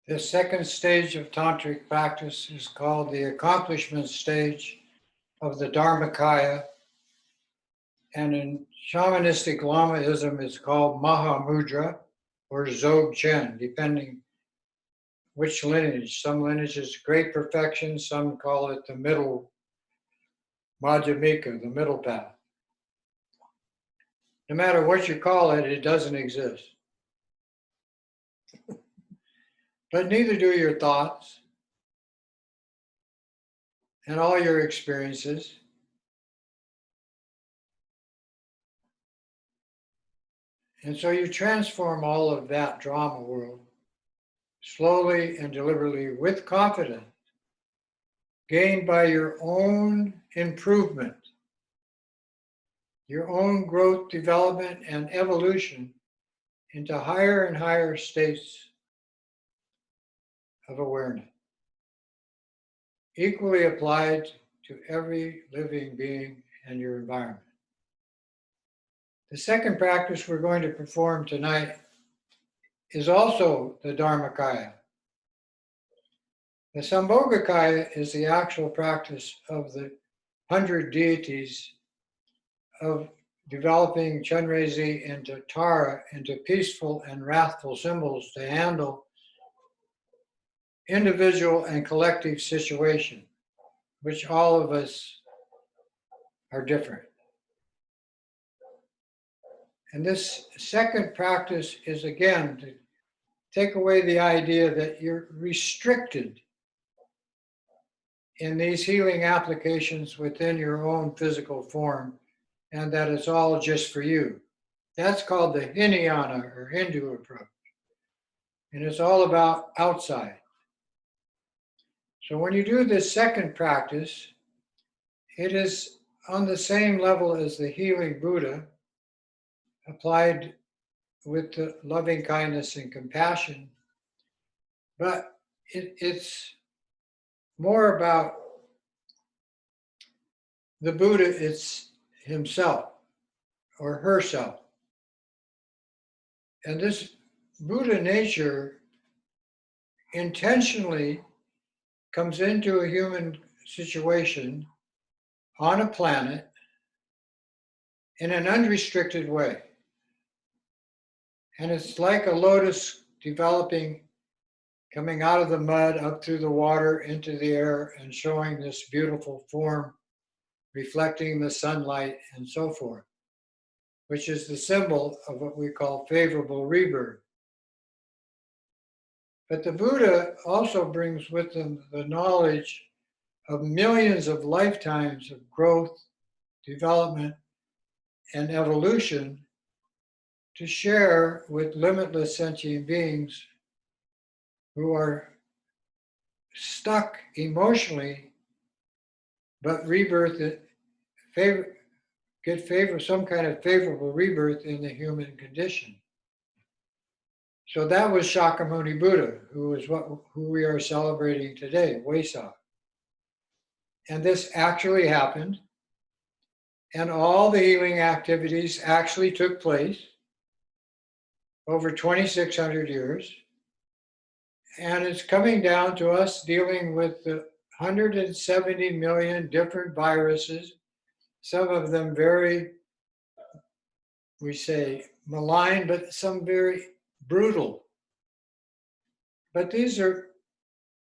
Speaker 1: The second stage of tantric practice is called the accomplishment stage of the Dharmakaya, and in shamanistic Lamaism it's called Mahamudra or Dzogchen, depending which lineage. Some lineages great perfection, some call it the middle Madhyamika, the middle path. No matter what you call it, it doesn't exist. But neither do your thoughts and all your experiences. And so you transform all of that drama world slowly and deliberately with confidence, gained by your own improvement, your own growth, development, and evolution into higher and higher states of awareness, equally applied to every living being and your environment. The second practice we're going to perform tonight is also the Dharmakaya. The Sambhogakaya is the actual practice of the 100 deities of developing Chenrezi into Tara into peaceful and wrathful symbols to handle individual and collective situation, which all of us are different. And this second practice is again to take away the idea that you're restricted in these healing applications within your own physical form and that it's all just for you. That's called the Hinayana or Hindu approach. And it's all about outside. So when you do this second practice, it is on the same level as the healing Buddha, applied with the loving kindness and compassion, but it's more about the Buddha it's himself or herself. And this Buddha nature intentionally comes into a human situation on a planet in an unrestricted way. And it's like a lotus developing, coming out of the mud, up through the water, into the air, and showing this beautiful form, reflecting the sunlight and so forth, which is the symbol of what we call favorable rebirth. But the Buddha also brings with him the knowledge of millions of lifetimes of growth, development, and evolution to share with limitless sentient beings who are stuck emotionally, but get some kind of favorable rebirth in the human condition. So that was Shakyamuni Buddha, who we are celebrating today, Wesak. And this actually happened, and all the healing activities actually took place over 2,600 years. And it's coming down to us dealing with the 170 million different viruses, some of them very, we say, malign, but some very brutal. But these are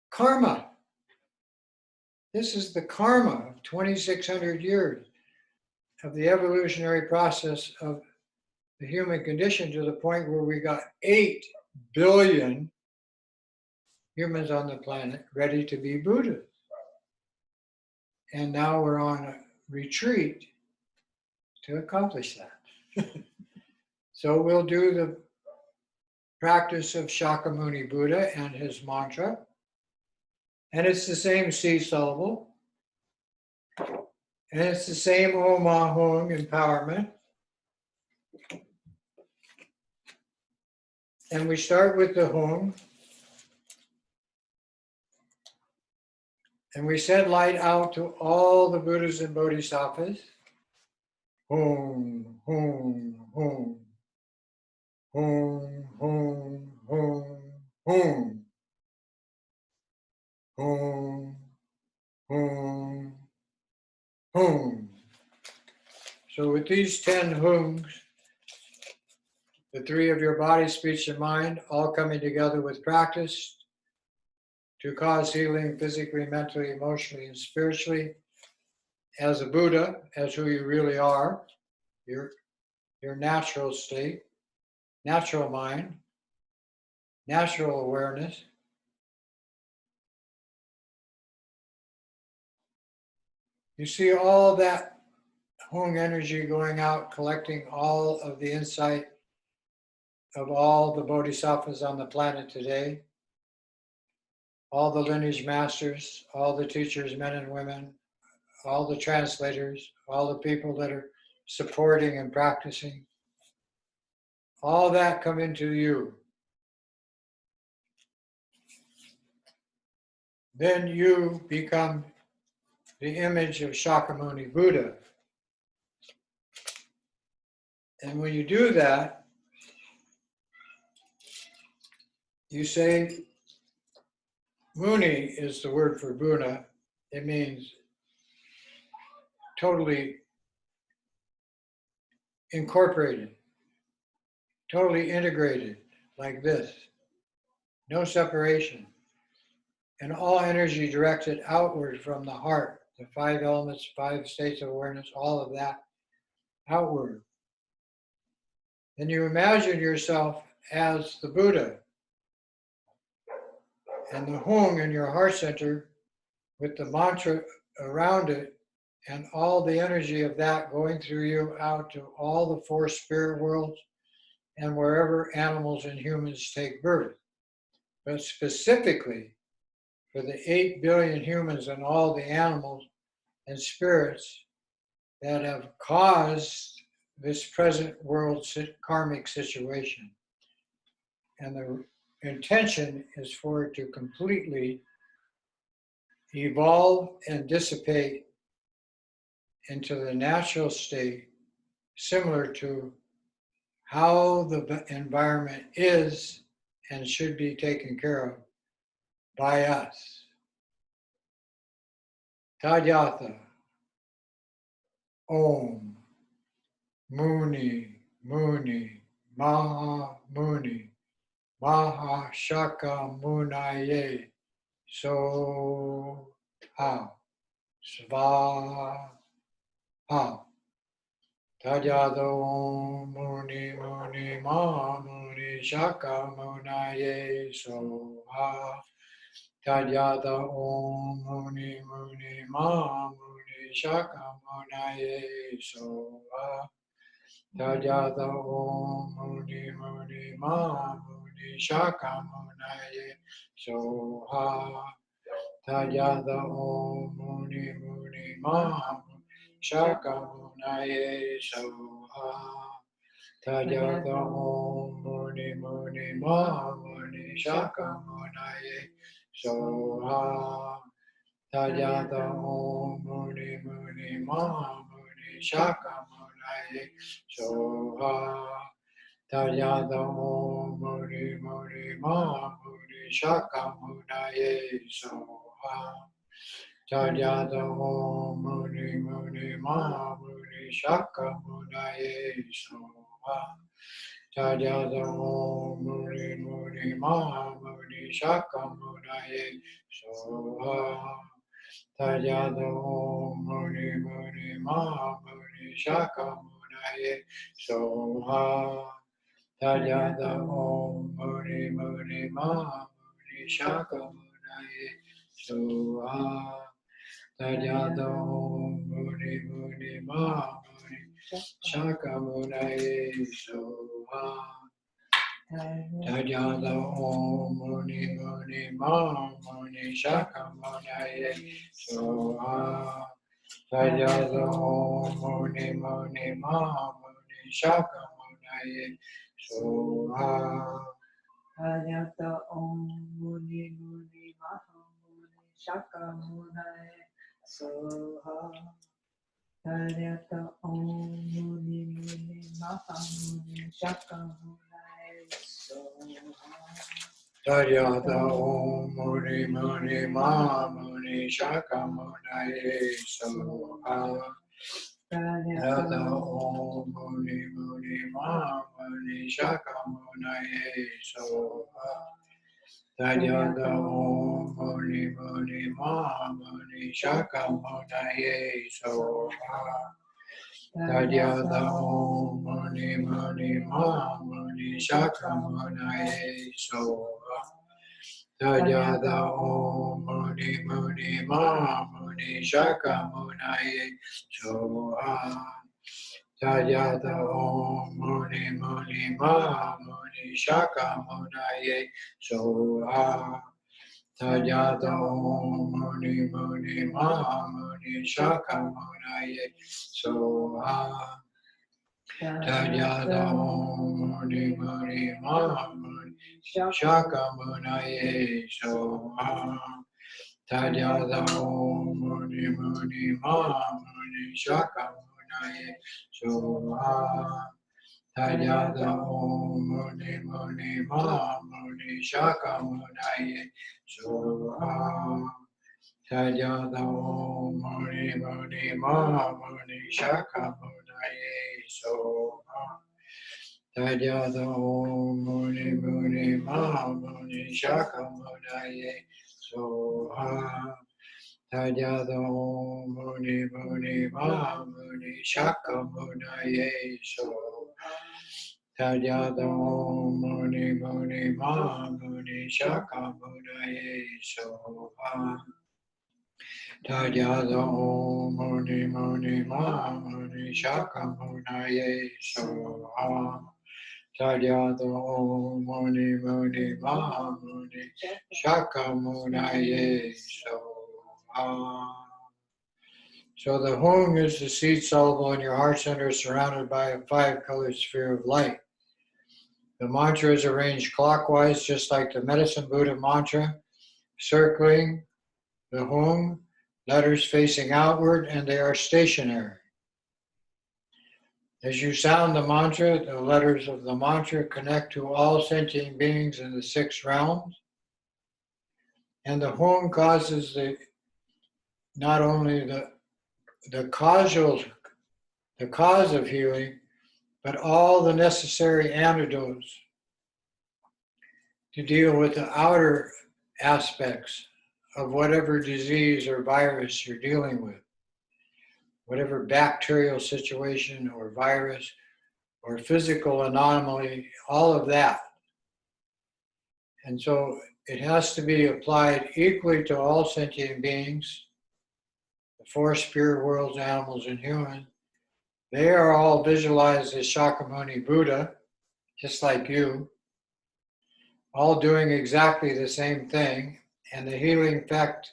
Speaker 1: karma. This is the karma of 2,600 years of the evolutionary process of the human condition to the point where we got 8 billion humans on the planet ready to be Buddhas. And now we're on a retreat to accomplish that. So we'll do the practice of Shakyamuni Buddha and his mantra. And it's the same C syllable. And it's the same Om Ahung empowerment. And we start with the Hung. And we send light out to all the Buddhas and Bodhisattvas. Hum, hum, hum. Hum, hum, hum, hum. with these 10 hungs, the 3 of your body, speech, and mind, all coming together with practice to cause healing physically, mentally, emotionally, and spiritually, as a Buddha, as who you really are, your natural state, natural mind, natural awareness. You see all that Hung energy going out, collecting all of the insight of all the bodhisattvas on the planet today, all the lineage masters, all the teachers, men and women, all the translators, all the people that are supporting and practicing. All that come into you. Then you become the image of Shakyamuni Buddha. And when you do that, you say, Muni is the word for Buddha. It means totally incorporated, totally integrated, like this. No separation. And all energy directed outward from the heart, the 5 elements, 5 states of awareness, all of that outward. Then you imagine yourself as the Buddha, and the Hung in your heart center with the mantra around it, and all the energy of that going through you out to all the 4 spirit worlds and wherever animals and humans take birth. But specifically for the 8 billion humans and all the animals and spirits that have caused this present world karmic situation. And the intention is for it to completely evolve and dissipate into the natural state, similar to how the environment is and should be taken care of by us. Tadyatha, Om, Muni, Muni, Mahamuni, Mahashakamunaye, So Ha, Svaha. Tadyatha Om Muni Muni Mahamuni Shakamunaye, So Ha. Tadyatha Om Muni Muni Mahamuni Shakamunaye, So Ha. Tadyatha Om Muni Muni Mahamuni Shakamunaye, So Ha. Tadyatha Om Muni Muni Mahamuni Shakamunaye, So Ha. Tadyatha Om Muni Muni Mahamuni Shakamunaye, So Ha. Tadyatha Om Muni Muni Mahamuni Shakamunaye, So Ha. Tadyatha Om Muni Muni Mahamuni Shakamunaye, So Ha. Tadyatha Om Muni Muni Mahamuni Shakamunaye, So Ha. Tadyatha Om Muni Muni Mahamuni Shakamunaye, So Ha. Tadyatha Om Muni Muni Mahamuni Shakamunaye, So Ha. Tadyatha Om Muni Muni Mahamuni Shakamunaye, So Ha. Tadyatha Om Muni Muni Mahamuni Shakamunaye, So Ha. Tadyatha Om Muni Muni Mahamuni Shakamunaye, So Ha. Tadyatha Om Muni Muni Mahamuni Shakamunaye, So Ha.
Speaker 2: Tadyatha Om Muni Muni Mahamuni Shakamunaye, So Ha. Tadyatha Om Muni Muni Mahamuni Shakamunaye, So Ha.
Speaker 1: Tadyatha Om Muni Muni Mahamuni Shakamunaye, So Ha. Yata Om Muni Muni Mahamuni Shakamunaye Soha. Tadyata Om Muni Muni Mahamuni Shakamunaye Soha. Tadyata Om Muni Muni Mahamuni Shakamunaye Soha. Tadyata Om Muni Muni Mahamuni Shakamunaye Soha. Tadyata Om Muni Muni Mahamuni Shakamunaye Soha. Tadyata Om Muni Muni Mahamuni Shakamunaye Soha. Tadyata Om Muni Muni Mahamuni Shakamunaye Soha. Tadyata Om Muni Muni Mahamuni Shakamunaye Soha. Tadyata Om Muni Muni Mahamuni Shakamunaye Soha. Tadyata Om Muni Muni Mahamuni Shakamunaye Soha. Tadyata Om Muni Muni Mahamuni Shakamunaye Soha. Tadyata Om Muni Muni Mahamuni Shakamunaye Soha. Tadyata Om Muni Muni Mahamuni Shakamunaye Soha. Tadyata Om Muni Muni Mahamuni Shakamunaye Soha. Tadyata Om Muni Muni Mahamuni Shakamunaye Soha. So the hung is the seed syllable in your heart center surrounded by a 5-colored sphere of light. The mantra is arranged clockwise, just like the Medicine Buddha mantra, circling the hung, letters facing outward, and they are stationary. As you sound the mantra, the letters of the mantra connect to all sentient beings in the 6 realms. And the hung causes not only the cause of healing, but all the necessary antidotes to deal with the outer aspects of whatever disease or virus you're dealing with, whatever bacterial situation or virus or physical anomaly, all of that. And so it has to be applied equally to all sentient beings, the 4 spirit worlds, animals, and humans. They are all visualized as Shakyamuni Buddha, just like you, all doing exactly the same thing. And the healing effect,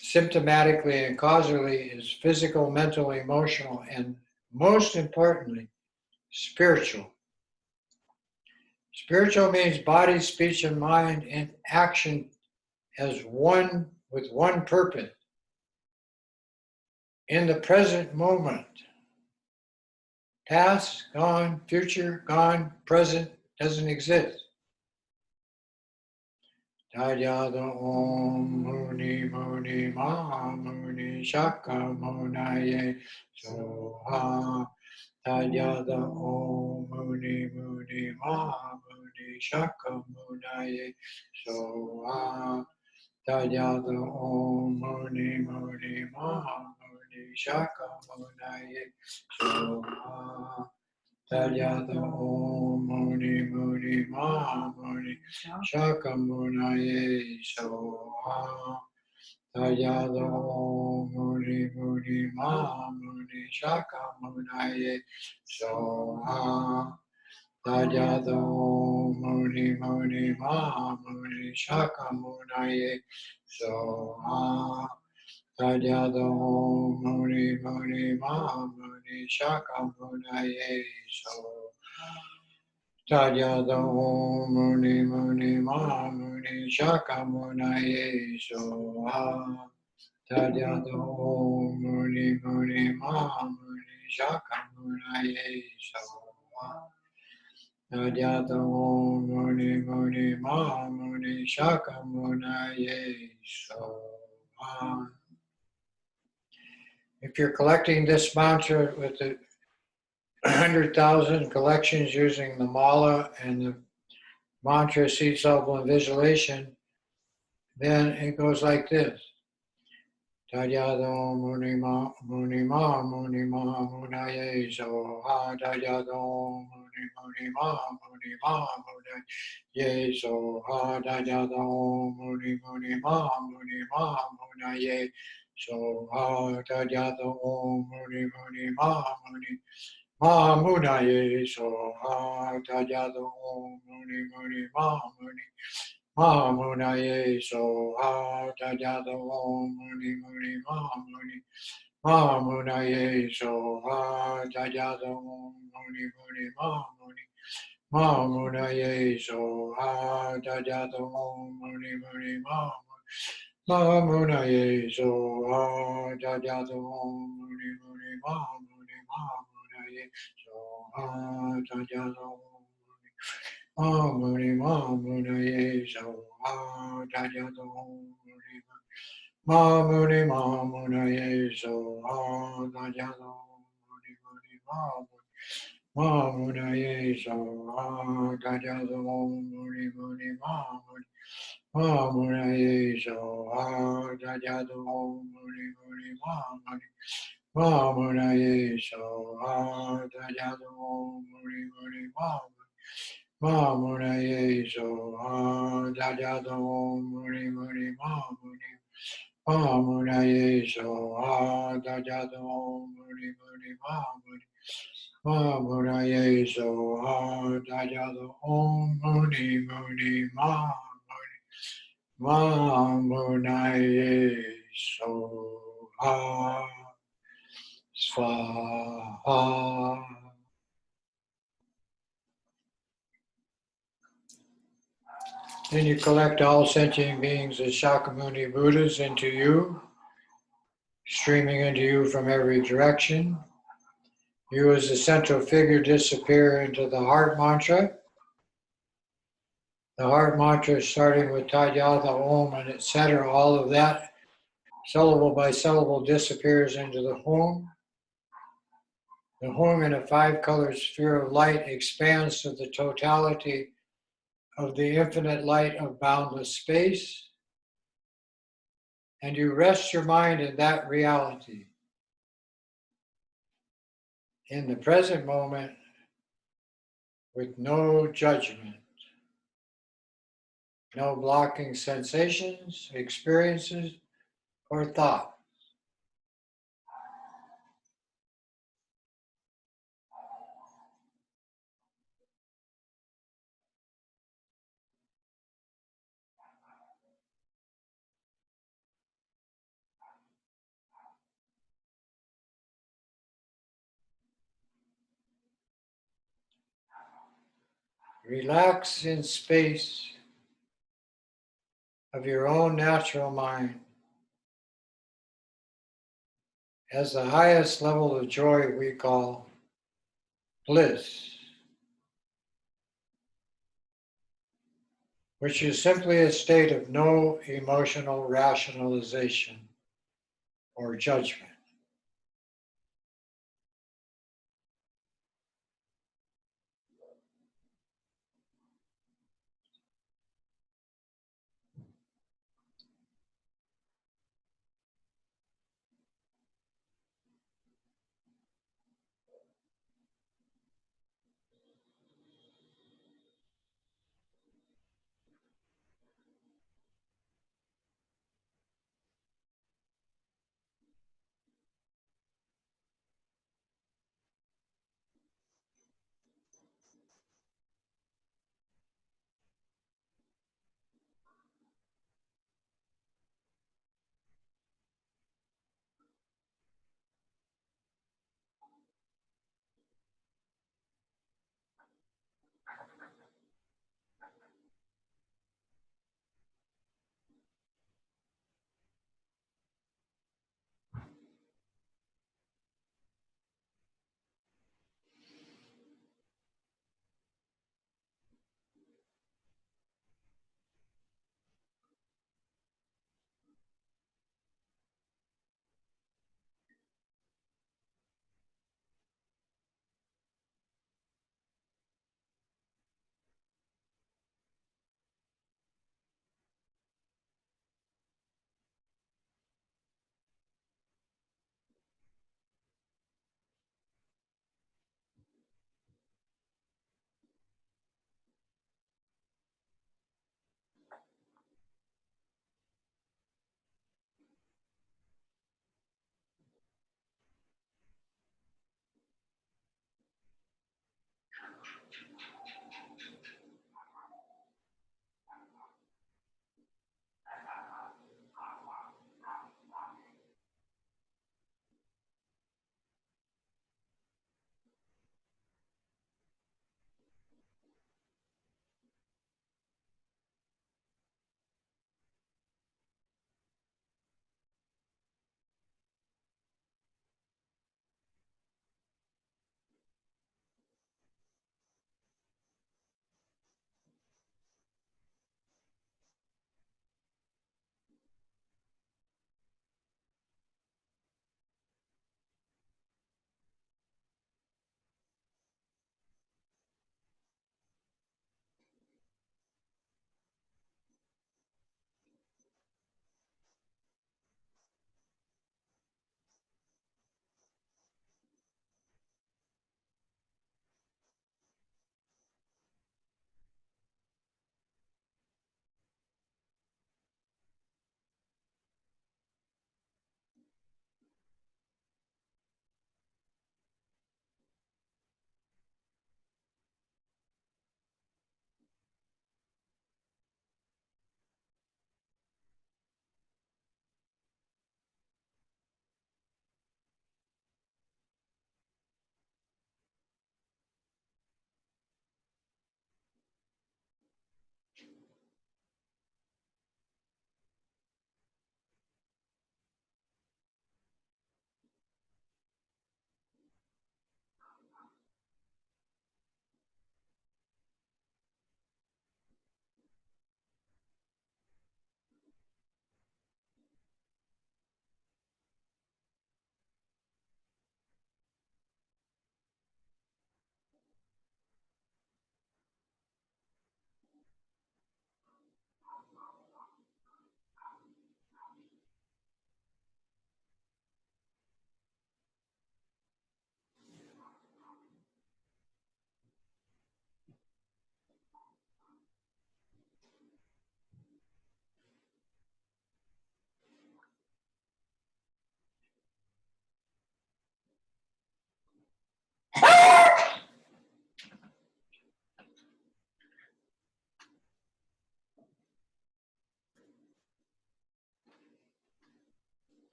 Speaker 1: symptomatically and causally, is physical, mental, emotional, and most importantly, spiritual. Spiritual means body, speech, and mind in action as one with one purpose. In the present moment. Past, gone, future, gone, present doesn't exist. Tadyata Om Muni Muni Mahamuni Shakamunaye Soha. Tadyata Om Muni Muni Mahamuni Shakamunaye Soha. Tadyata Om Muni Muni Mahamuni Shakamunaye Soha. Tadyata Om Muni Muni Mahamuni Shakamunaye Soha. Tadyata Om Muni Muni Mahamuni Shakamunaye Soha. Tadyata Om Muni Muni Mahamuni Shakamunaye Soha. Tadyata Om Muni Muni Mahamuni Shakamunaye Soha. Tadyata Om Muni Muni Mahamuni Shakamunaye Soha. Tadyata Om Muni Muni Mahamuni Shakamunaye Soha. Tadyata Om Muni Muni Mahamuni Shakamunaye Soha. If you're collecting this mantra with the 100,000 collections using the mala and the mantra seed syllable and visualization, then it goes like this. Tadyado Munima Munima Munima Munaye Soha Tadyado Munima Munima Munaye Soha Tadyado Munima Munima Munaye Soha Tadyado Munima Mahamunaye Soha Tadyado Munima Mahamunaye Soha Tadyado Muni Muni Mahamuni Mahamunaye Soha Tadyado Muni Muni Mahamuni Mahamunaye Soha Tadyado Muni Muni Mahamuni Mahamunaye Soha Tadyado Muni Muni Mahamuni Mahamunaye Soha Tadyado Muni Mahamuni Soha Tadyado Muni Mahamuni Soha Tadyado Muni Mahamuni Soha Tadyado Muni Muni Mahamuni Soha Tadyado Muni Muni Mahamuni Soha Tadyado Muni Muni Mahamuni Soha Tadyado Muni Muni Mahamuni Soha Tadyado Muni Muni Mahamuni Soha Tadyado Muni Muni Mahamuni Soha Swaha. Then you collect all sentient beings as Shakyamuni Buddhas into you, streaming into you from every direction. You as the central figure disappear into the heart mantra. The heart mantra starting with Tadyatha Om and etc. All of that, syllable by syllable, disappears into the Hum. The Hum in a 5-color sphere of light expands to the totality of the infinite light of boundless space. And you rest your mind in that reality. In the present moment, with no judgment, no blocking sensations, experiences, or thought. Relax in space of your own natural mind as the highest level of joy we call bliss, which is simply a state of no emotional rationalization or judgment.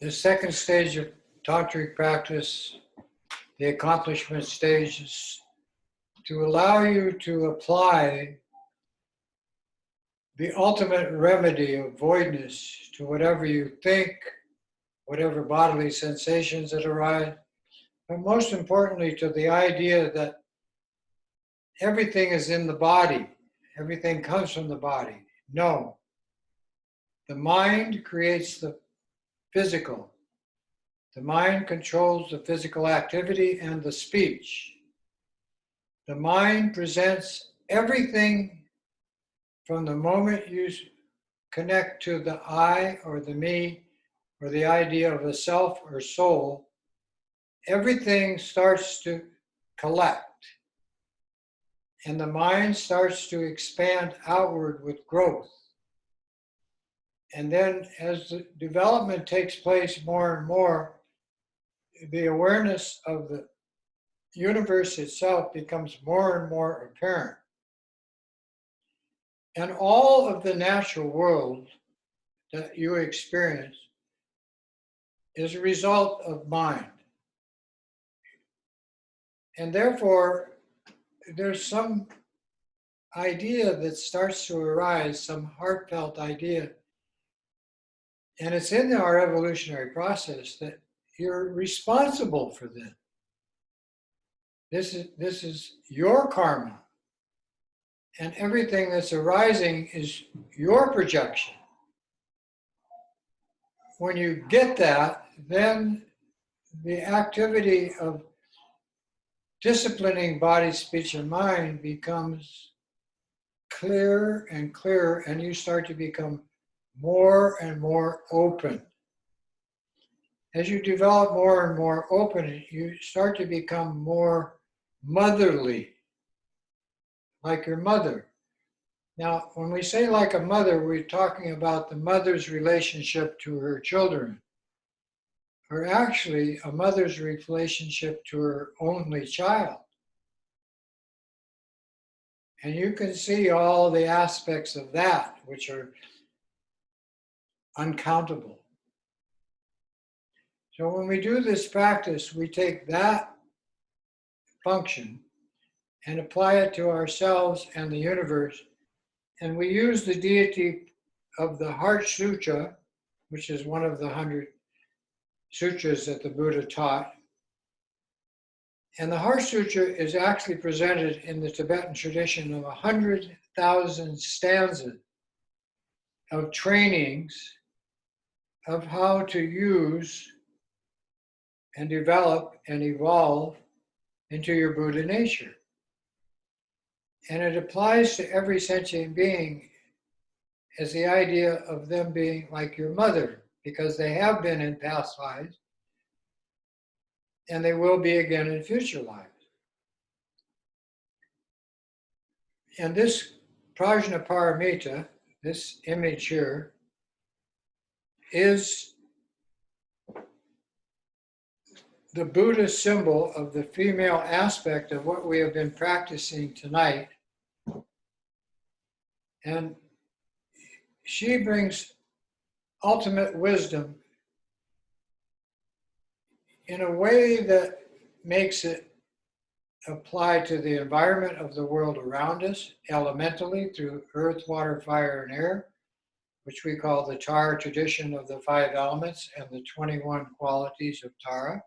Speaker 1: The second stage of tantric practice, the accomplishment stage, is to allow you to apply the ultimate remedy of voidness to whatever you think, whatever bodily sensations that arise, but most importantly to the idea that everything is in the body, everything comes from the body. No. The mind creates the physical. The mind controls the physical activity and the speech. The mind presents everything from the moment you connect to the I or the me or the idea of a self or soul. Everything starts to collect. And the mind starts to expand outward with growth. And then as the development takes place more and more, the awareness of the universe itself becomes more and more apparent. And all of the natural world that you experience is a result of mind. And therefore, there's some idea that starts to arise, some heartfelt idea, and it's in our evolutionary process that you're responsible for this. This is your karma. And everything that's arising is your projection. When you get that, then the activity of disciplining body, speech, and mind becomes clearer and clearer, and you start to become more and more open. As you develop more and more open, you start to become more motherly, like your mother. Now, when we say like a mother, we're talking about the mother's relationship to her children, or actually a mother's relationship to her only child. And you can see all the aspects of that, which are uncountable. So when we do this practice, we take that function and apply it to ourselves and the universe. And we use the deity of the Heart Sutra, which is one of the 100 sutras that the Buddha taught. And the Heart Sutra is actually presented in the Tibetan tradition of 100,000 stanzas of trainings of how to use and develop and evolve into your Buddha nature. And it applies to every sentient being as the idea of them being like your mother, because they have been in past lives and they will be again in future lives. And this Prajnaparamita, this image here, is the Buddha symbol of the female aspect of what we have been practicing tonight. And she brings ultimate wisdom in a way that makes it apply to the environment of the world around us, elementally through earth, water, fire, and air, which we call the Tara tradition of the 5 elements and the 21 qualities of Tara.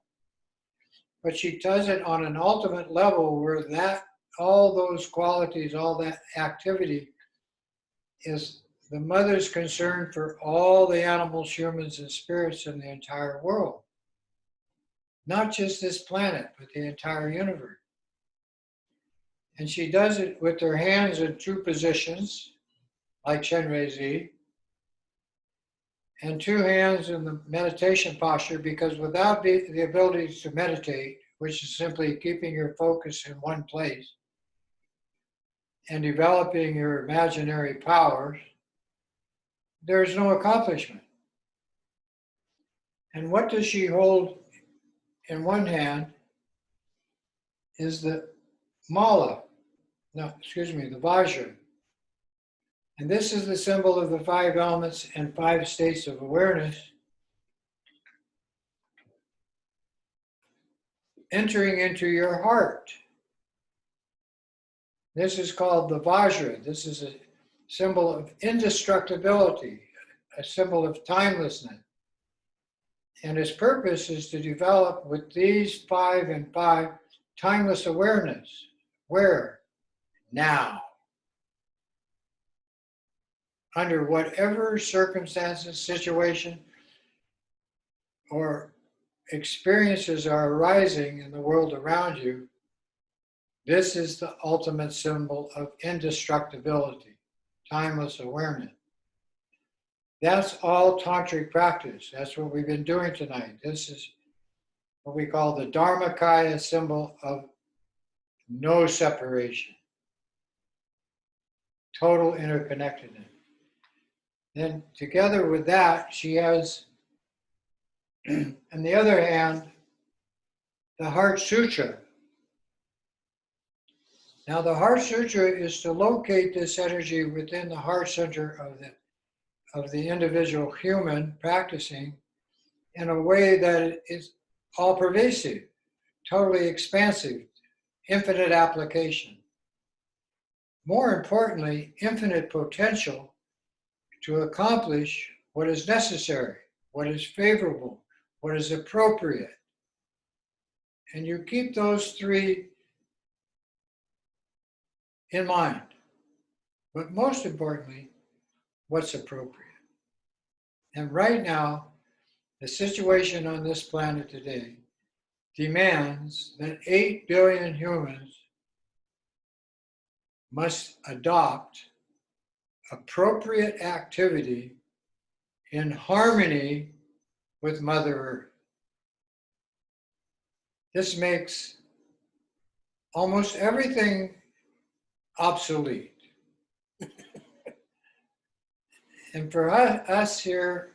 Speaker 1: But she does it on an ultimate level where that, all those qualities, all that activity is the mother's concern for all the animals, humans, and spirits in the entire world. Not just this planet, but the entire universe. And she does it with her hands in 2 positions, like Shenrei-Zi, and 2 hands in the meditation posture, because without the ability to meditate, which is simply keeping your focus in one place and developing your imaginary powers, there's no accomplishment. And what does she hold in one hand is the mala, the vajra. And this is the symbol of the 5 elements and 5 states of awareness. entering into your heart. This is called the Vajra. This is a symbol of indestructibility, a symbol of timelessness. And its purpose is to develop with these 5 and 5 timeless awareness. Where? Now. Under whatever circumstances, situation, or experiences are arising in the world around you, this is the ultimate symbol of indestructibility, timeless awareness. That's all tantric practice. That's what we've been doing tonight. This is what we call the Dharmakaya symbol of no separation, total interconnectedness. Then together with that, she has, on the other hand, the Heart Sutra. Now the Heart Sutra is to locate this energy within the heart center of the individual human practicing in a way that is all pervasive, totally expansive, infinite application. More importantly, infinite potential to accomplish what is necessary, what is favorable, what is appropriate. And you keep those 3 in mind. But most importantly, what's appropriate. And right now, the situation on this planet today demands that 8 billion humans must adopt appropriate activity in harmony with Mother Earth. This makes almost everything obsolete. And for us here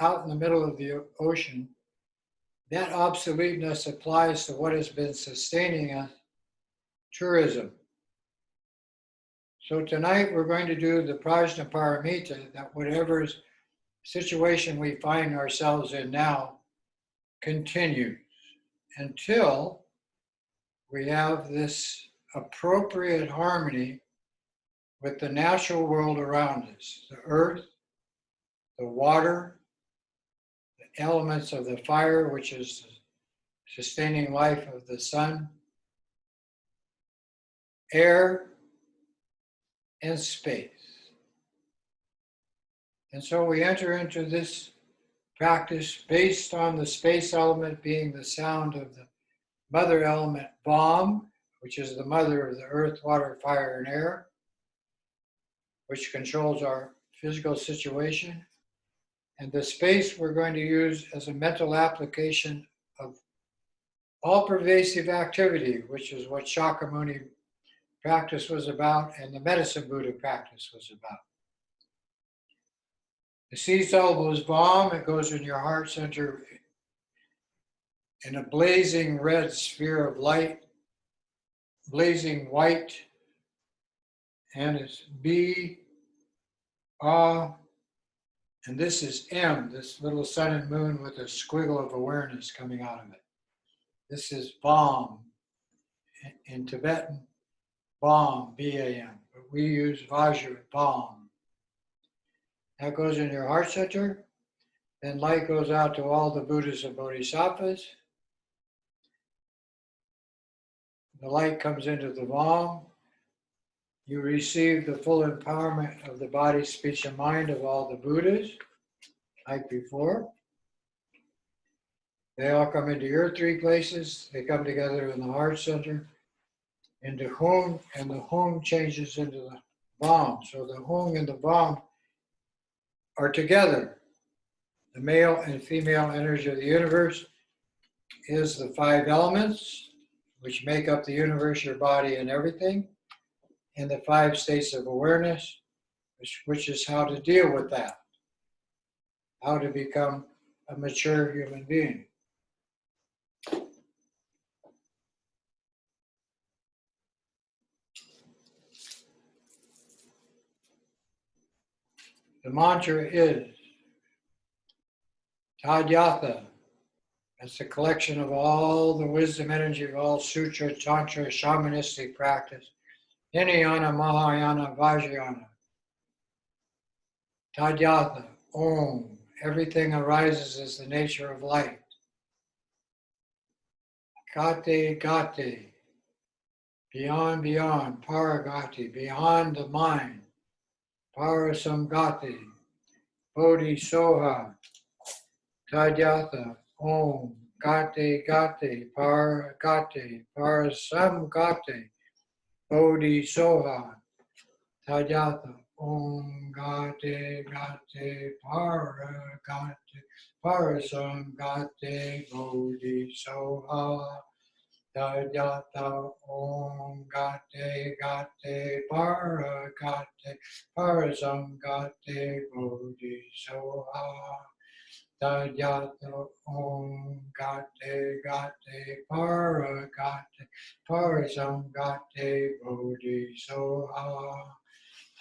Speaker 1: out in the middle of the ocean, that obsoleteness applies to what has been sustaining us, tourism. So tonight we're going to do the Prajna Paramita, that whatever situation we find ourselves in now continues until we have this appropriate harmony with the natural world around us, the earth, the water, the elements of the fire, which is the sustaining life of the sun, air, and space. And so we enter into this practice based on the space element being the sound of the mother element Vam, which is the mother of the earth, water, fire, and air, which controls our physical situation. And the space we're going to use as a mental application of all pervasive activity, which is what Shakyamuni practice was about and the Medicine Buddha practice was about. The seed syllable is Vam. It goes in your heart center in a blazing red sphere of light, blazing white, and it's B, Ah, and this is M, this little sun and moon with a squiggle of awareness coming out of it. This is Vam. In Tibetan, Bam, B-A-M, but we use Vajra, Bam. That goes in your heart center. Then light goes out to all the Buddhas and Bodhisattvas. The light comes into the Vam. You receive the full empowerment of the body, speech, and mind of all the Buddhas, like before. They all come into your 3 places. They come together in the heart center, into Hung, and the Hung changes into the Vam. So the Hung and the Vam are together. The male and female energy of the universe is the 5 elements, which make up the universe, your body, and everything, and the 5 states of awareness, which is how to deal with that, how to become a mature human being. The mantra is Tadyatha It's a collection of all the wisdom energy of all sutra, tantra, shamanistic practice. Hinayana, Mahayana, Vajrayana. Tadyatha, Om. Everything arises as the nature of light. Gate, Gate. Beyond, beyond. Paragati, beyond the mind. Parasamgati. Bodhi Soha. Tadyatha, Om. Gate, Gate. Paragati. Parasamgati. Bodhi Soha. Tadyatha, Om Gate Gate Paragate Parasam Gate Bodhi Soha. Tadyatha, Om Gate Gate Paragate Parasam Gate Bodhi Soha. Tadyatha, Om Gate Gate Paragate Parasam Gate Bodhi Soha.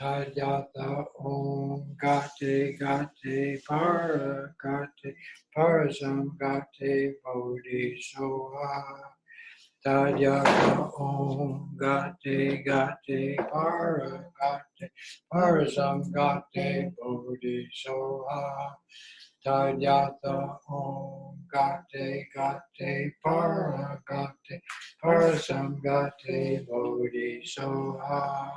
Speaker 1: Tadyatha, Om Gate Gate Paragate Parasam Gate Bodhi Soha. Tadyatha, Om Gate Gate Paragate Parasam Gate Bodhi Soha. Tadyatha, Om Gate Gate Paragate Parasam Gate Bodhi Soha.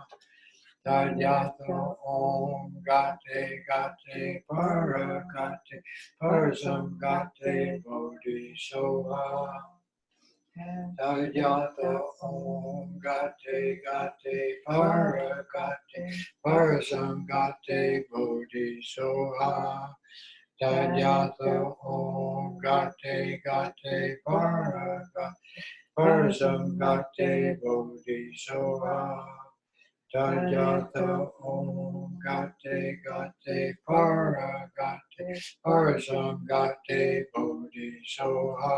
Speaker 1: Tadyatha, Om Gate Gate Paragate Parasam Gate Bodhi Soha. Tadyatha, Om Gate Gate Paragate Parasam Gate Bodhi Soha. Tadyatha, Om Gate Gate Paragate Parasam Gate Bodhi Soha. Tadyatha, Om Gate Gate Paragate Parasam Gate Bodhi Soha.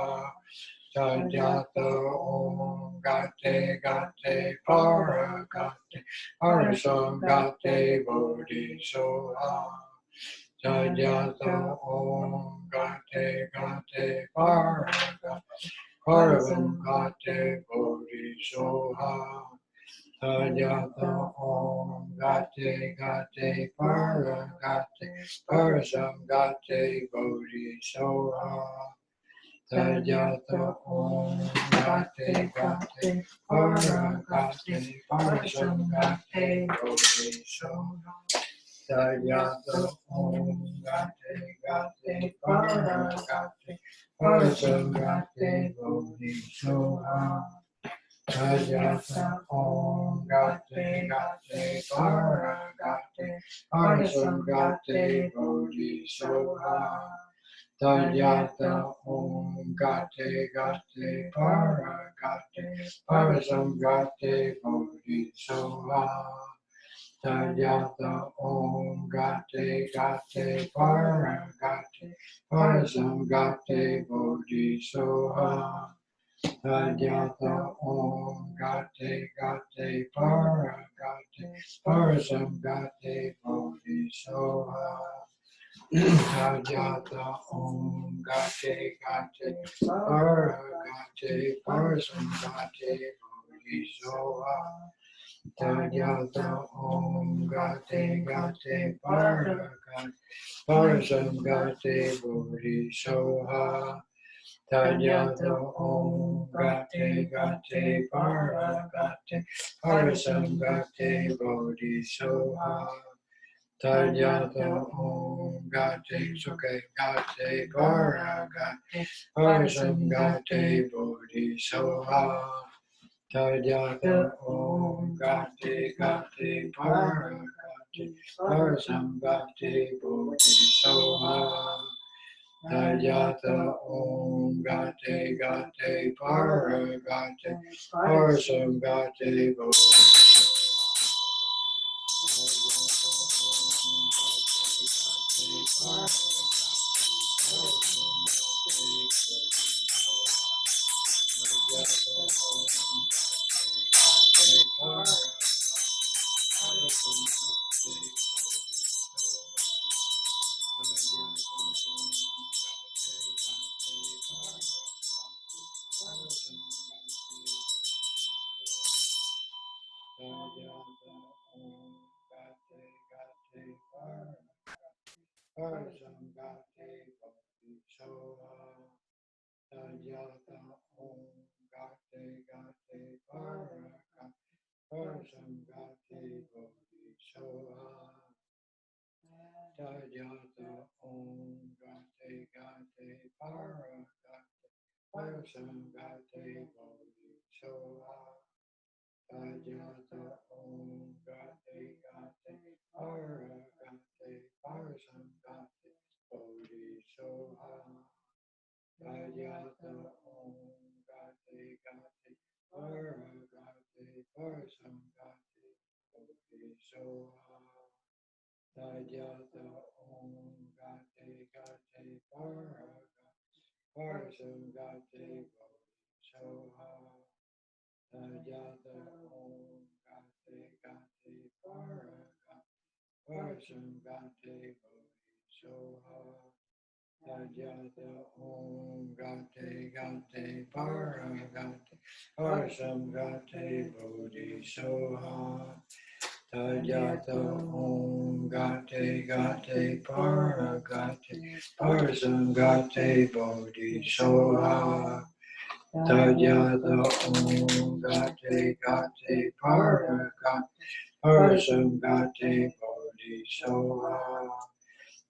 Speaker 1: Tadyatha, Om Gate Gate Paragate Parasam Gate Bodhi Soha. Tadyatha, Om Gate Gate Paragate Parasam Gate Bodhi Soha. Tadyatha, Om Gate Gate Paragate Parasam Gate Bodhi Soha. Tadyatha, Om Gate Gate Paragate Parasam Gate Bodhi Soha. Tadyatha, Om Gate Gate Paragate Parasam Gate Bodhi Soha. Tadyatha, Om Gate Gate Paragate Parasam Gate Bodhi Soha. Tadyatha, Om Gate Gate Paragate Parasam Gate Bodhi Soha. Tadyatha, Om Gate Gate Paragate Parasam Gate Bodhi Soha. Tadyatha, Om Gate Gate Paragate Parasam Gate Bodhi Soha. Tadyatha, Om Gate Gate Paragate Parasam Gate Bodhi Soha. Tadyatha, Om Gate Gate Paragate Parasam Gate Bodhi Soha. Tadyatha, Om Gate Gate Paragate Parasam Gate Bodhi Soha. Tadyatha, Om Gate, it's okay, Gate Paragate Parasam Gate Bodhi Soha. Tadyatha, Om Gate Gate Paragate Parasam Gate Bodhi Soha. Tadyatha, Om Gate Gate Paragate Parasam Gate Bodhi. Parsangate Bodhisoha Tadyata Om Gate Gate Paraka Parsangate Bodhisoha Tadyata Om Gate Gate Paraka Parsangate Bodhisoha Tadyata Om Gate Gate Paragate Parsangate Bodhisoha Tadyata Om Gate Gate Paragate Parsangate Bodhisoha Tadyata Om Gate Gate Paragate Parsangate Bodhisoha Tadyata Om Gate Gate Paragate Parsangate Bodhisoha Tadyata Om Gate Gate Paragate Parsangate Bodhisoha Tadyata Om Gate Gate Paragate Parsangate Bodhisoha Tadyata Om Gate Gate Paragate Parsangate Bodhisoha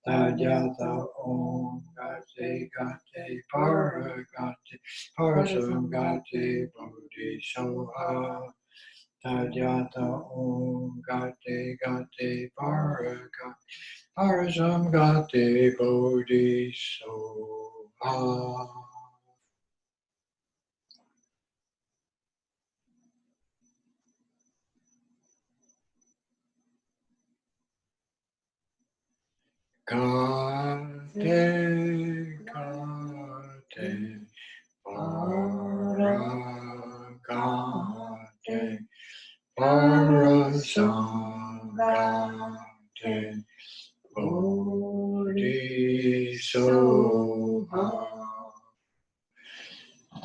Speaker 1: Tadyata Om Gate Gate Paragate Parsangate Bodhisoha Tadyata Om Gate Gate Paragate Parsangate Bodhisoha. Gate Gate Paragate Parasangate Bodhisoha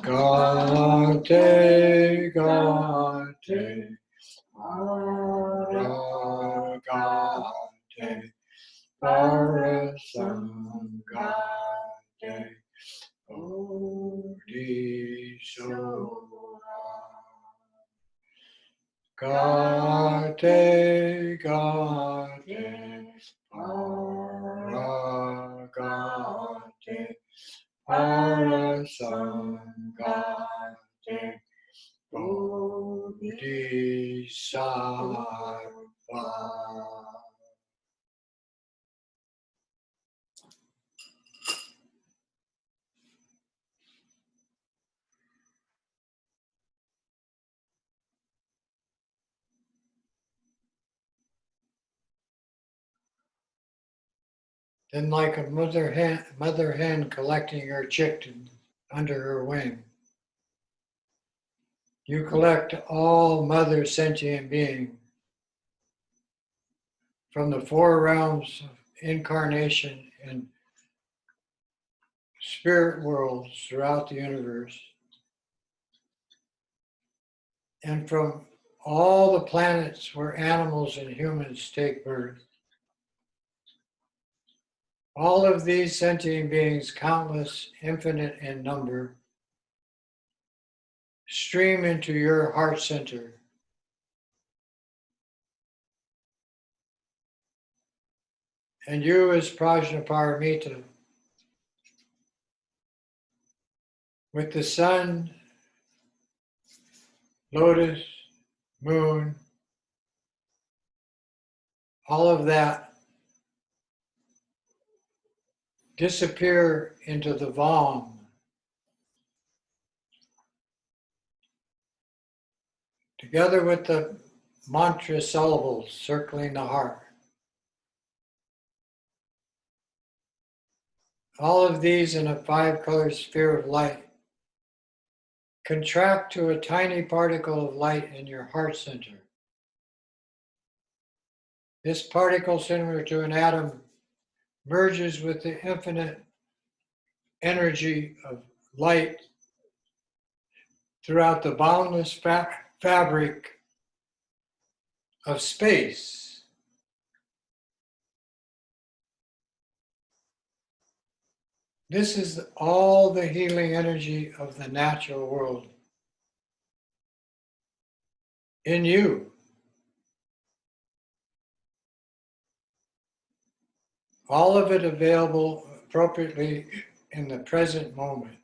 Speaker 1: Gate Gate Paragate Parasangate Bodhisoha Gate Gate Paragate Parasangate Bodhisattva. Then like a mother hen collecting her chick under her wing, you collect all mother sentient beings from the four realms of incarnation and spirit worlds throughout the universe, and from all the planets where animals and humans take birth. All of these sentient beings, countless, infinite in number, stream into your heart center. And you as Prajnaparamita, with the sun, lotus, moon, all of that disappear into the Vam, together with the mantra syllables circling the heart. All of these in a 5-color sphere of light contract to a tiny particle of light in your heart center. This particle, similar to an atom, merges with the infinite energy of light throughout the boundless fabric of space. This is all the healing energy of the natural world in you. All of it available appropriately in the present moment.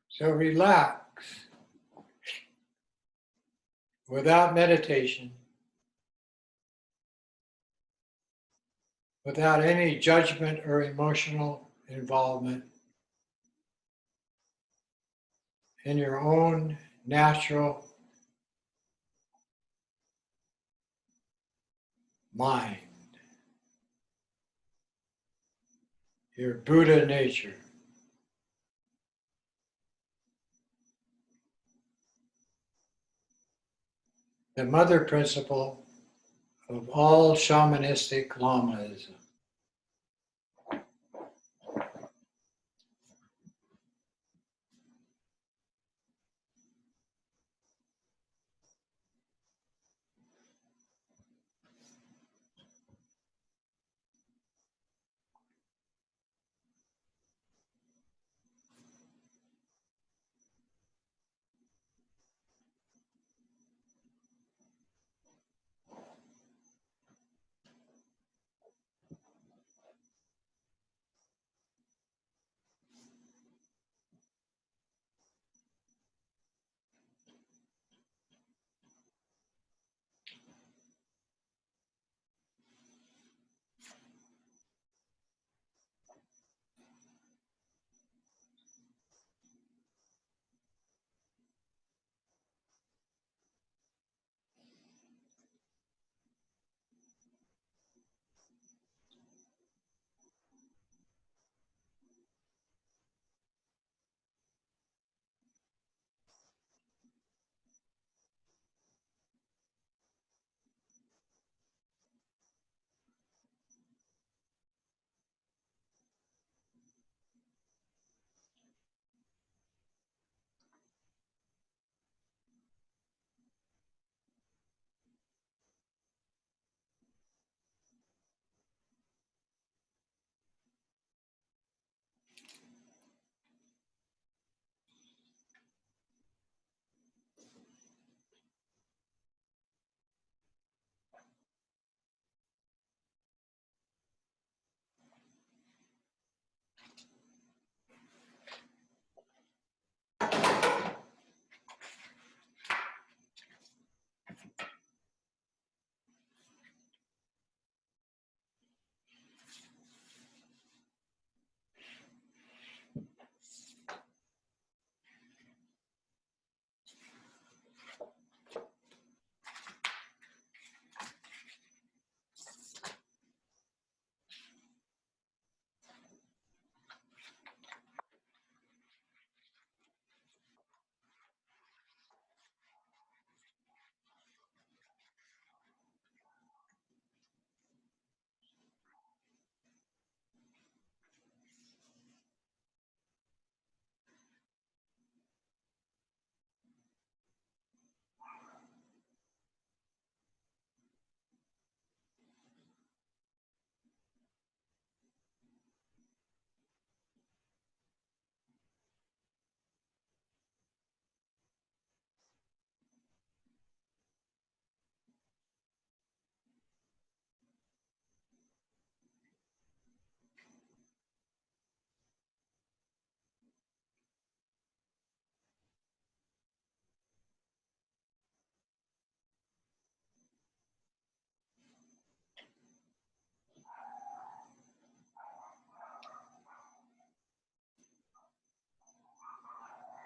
Speaker 1: So relax without meditation, without any judgment or emotional involvement, in your own natural mind, your Buddha nature. The mother principle of all shamanistic lamas.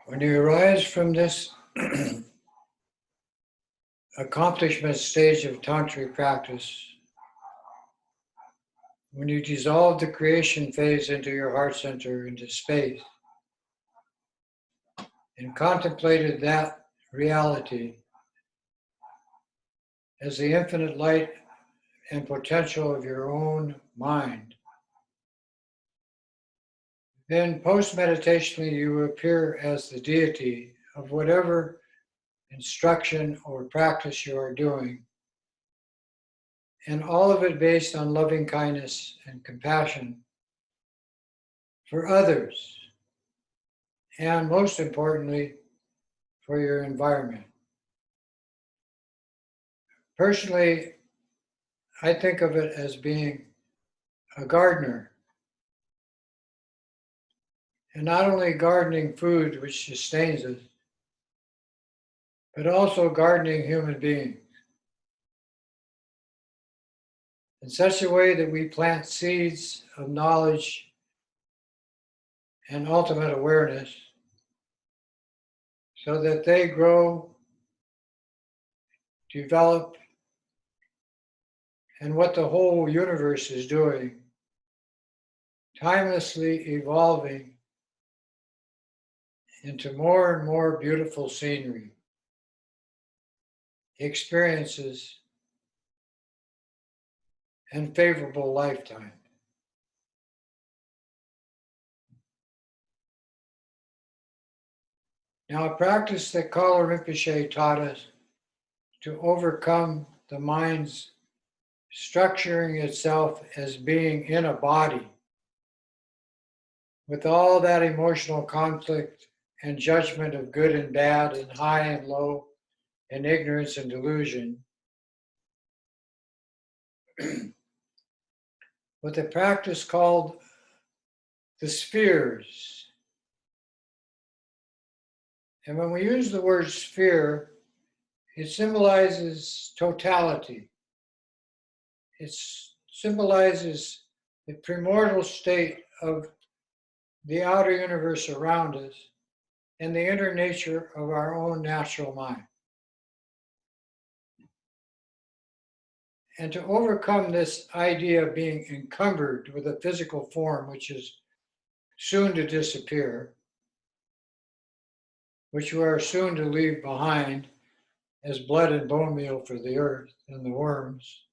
Speaker 1: When you arise from this accomplishment stage of tantric practice, when you dissolve the creation phase into your heart center, into space, and contemplated that reality as the infinite light and potential of your own mind, then post-meditationally you appear as the deity of whatever instruction or practice you are doing, and all of it based on loving kindness and compassion for others, and most importantly, for your environment. Personally, I think of it as being a gardener, and not only gardening food which sustains us, but also gardening human beings in such a way that we plant seeds of knowledge and ultimate awareness so that they grow, develop, and what the whole universe is doing, timelessly evolving into more and more beautiful scenery, experiences, and favorable lifetime. Now, a practice that Kala Rinpoche taught us to overcome the mind's structuring itself as being in a body with all that emotional conflict and judgment of good and bad and high and low and ignorance and delusion. What the practice called the spheres. And when we use the word sphere, it symbolizes totality. It symbolizes the primordial state of the outer universe around us and the inner nature of our own natural mind. And to overcome this idea of being encumbered with a physical form which is soon to disappear, which we are soon to leave behind as blood and bone meal for the earth and the worms,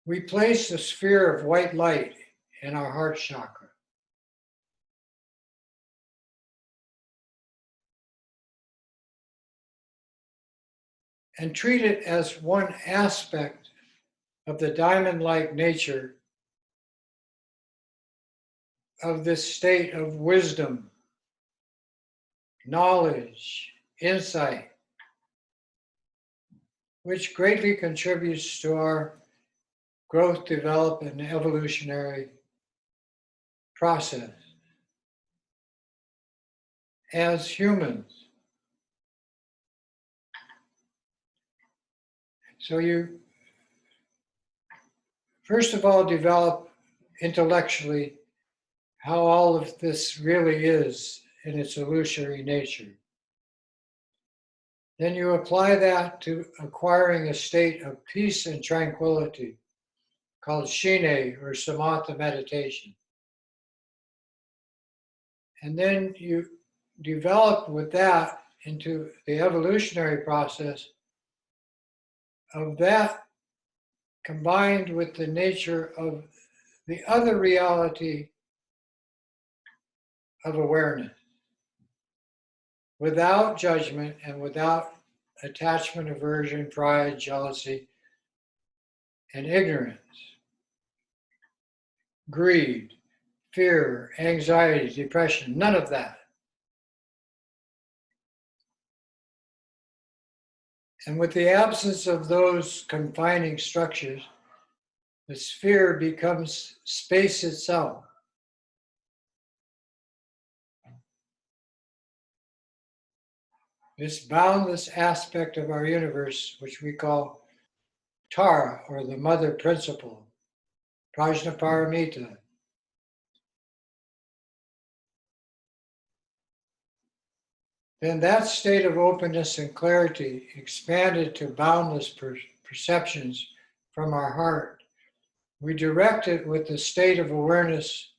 Speaker 1: we place a sphere of white light in our heart chakra. And treat it as one aspect of the diamond-like nature of this state of wisdom, knowledge, insight, which greatly contributes to our growth, development, and evolutionary process as humans. So you, first of all, develop intellectually how all of this really is in its illusory nature. Then you apply that to acquiring a state of peace and tranquility called shine or samatha meditation. And then you develop with that into the evolutionary process of that combined with the nature of the other reality of awareness, without judgment and without attachment, aversion, pride, jealousy, and ignorance, greed, fear, anxiety, depression, none of that. And with the absence of those confining structures, the sphere becomes space itself. This boundless aspect of our universe, which we call Tara, or the mother principle, Prajnaparamita. Then that state of openness and clarity expanded to boundless perceptions from our heart. We direct it with the state of awareness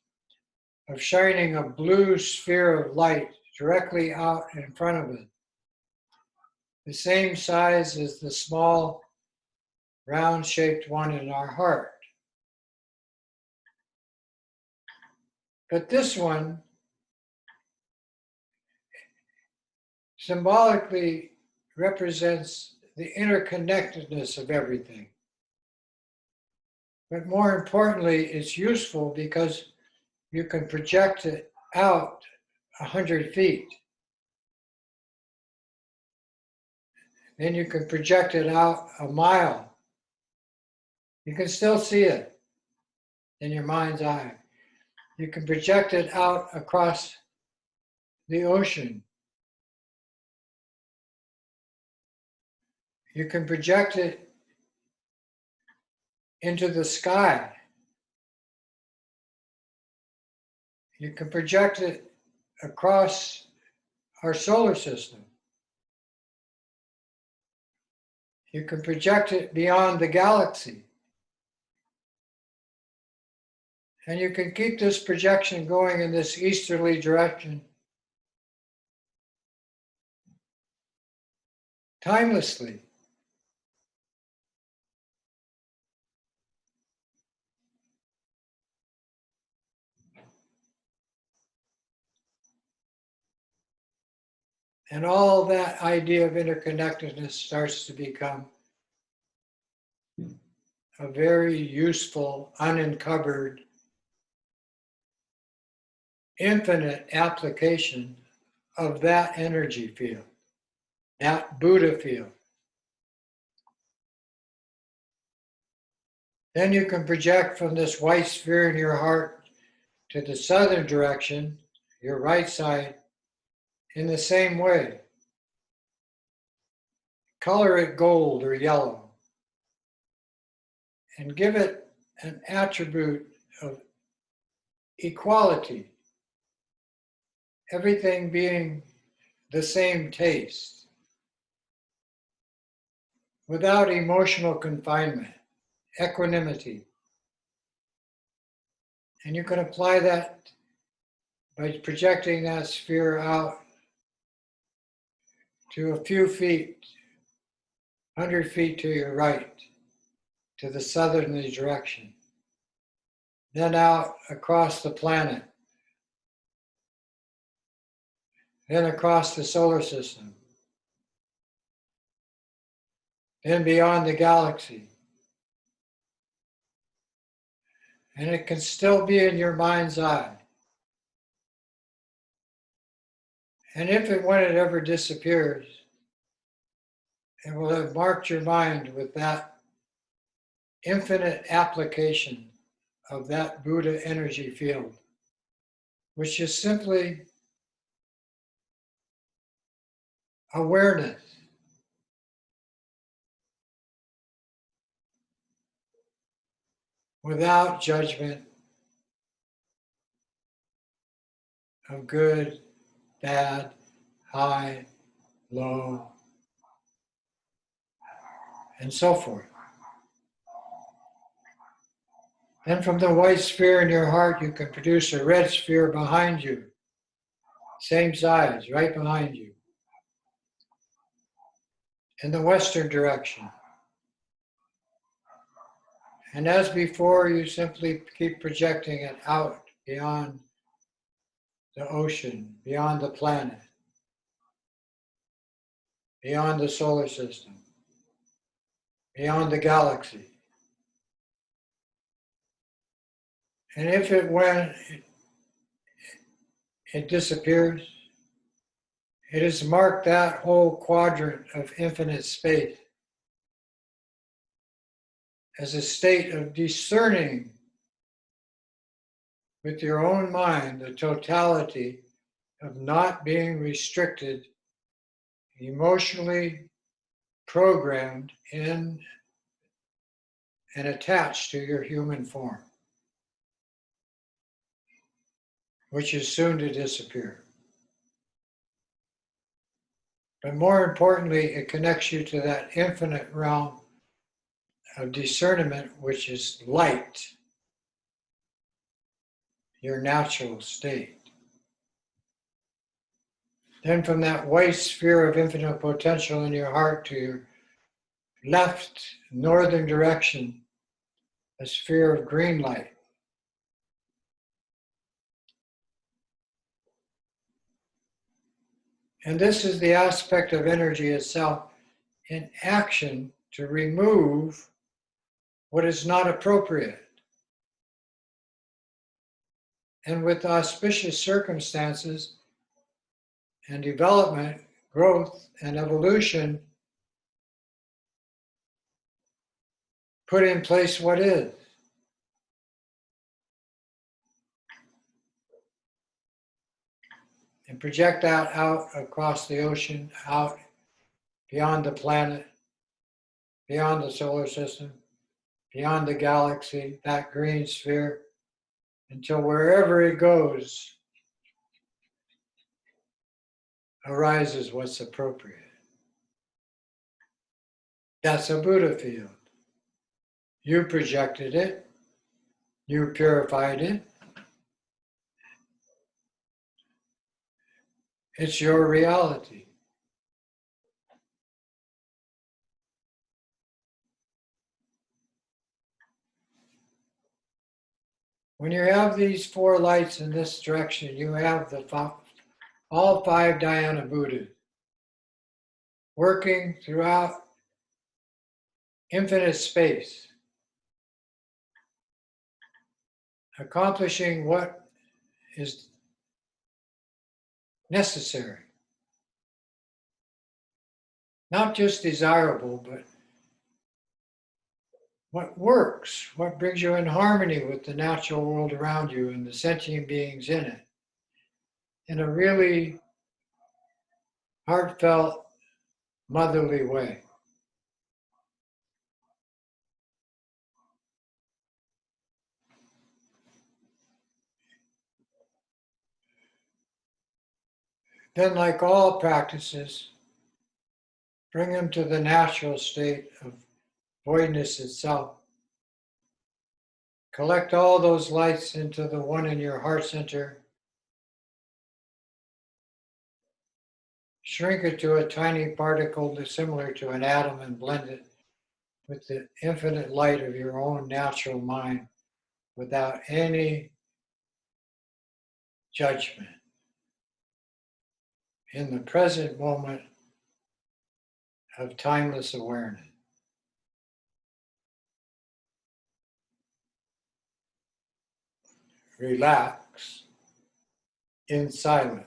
Speaker 1: of shining a blue sphere of light directly out in front of it, the same size as the small round-shaped one in our heart. But this one symbolically represents the interconnectedness of everything. But more importantly, it's useful because you can project it out 100 feet. Then you can project it out a mile. You can still see it in your mind's eye. You can project it out across the ocean. You can project it into the sky. You can project it across our solar system. You can project it beyond the galaxy. And you can keep this projection going in this easterly direction timelessly. And all that idea of interconnectedness starts to become a very useful, unencumbered, infinite application of that energy field, that Buddha field. Then you can project from this white sphere in your heart to the southern direction, your right side, in the same way. Color it gold or yellow and give it an attribute of equality, everything being the same taste, without emotional confinement, equanimity. And you can apply that by projecting that sphere out to a few feet, 100 feet to your right, to the southerly direction. Then out across the planet. Then across the solar system. Then beyond the galaxy. And it can still be in your mind's eye. And if and when it ever disappears, it will have marked your mind with that infinite application of that Buddha energy field, which is simply awareness. Without judgment of good, bad, high, low, and so forth. Then from the white sphere in your heart, you can produce a red sphere behind you, same size, right behind you, in the western direction. And as before, you simply keep projecting it out beyond the ocean, beyond the planet, beyond the solar system, beyond the galaxy. And if it, when it disappears, it has marked that whole quadrant of infinite space as a state of discerning with your own mind the totality of not being restricted, emotionally programmed in and attached to your human form, which is soon to disappear. But more importantly, it connects you to that infinite realm of discernment, which is light, your natural state. Then from that white sphere of infinite potential in your heart to your left northern direction, a sphere of green light. And this is the aspect of energy itself in action to remove what is not appropriate. And with auspicious circumstances and development, growth, and evolution, put in place what is. And project that out across the ocean, out beyond the planet, beyond the solar system, beyond the galaxy, that green sphere, until wherever it goes arises what's appropriate. That's a Buddha field. You projected it, you purified it. It's your reality. When you have these four lights in this direction, you have all five Dhyana Buddhas working throughout infinite space, accomplishing what is necessary. Not just desirable, but what works, what brings you in harmony with the natural world around you and the sentient beings in it, in a really heartfelt, motherly way. Then, like all practices, bring them to the natural state of voidness itself. Collect all those lights into the one in your heart center. Shrink it to a tiny particle similar to an atom and blend it with the infinite light of your own natural mind without any judgment. In the present moment of timeless awareness. Relax in silence.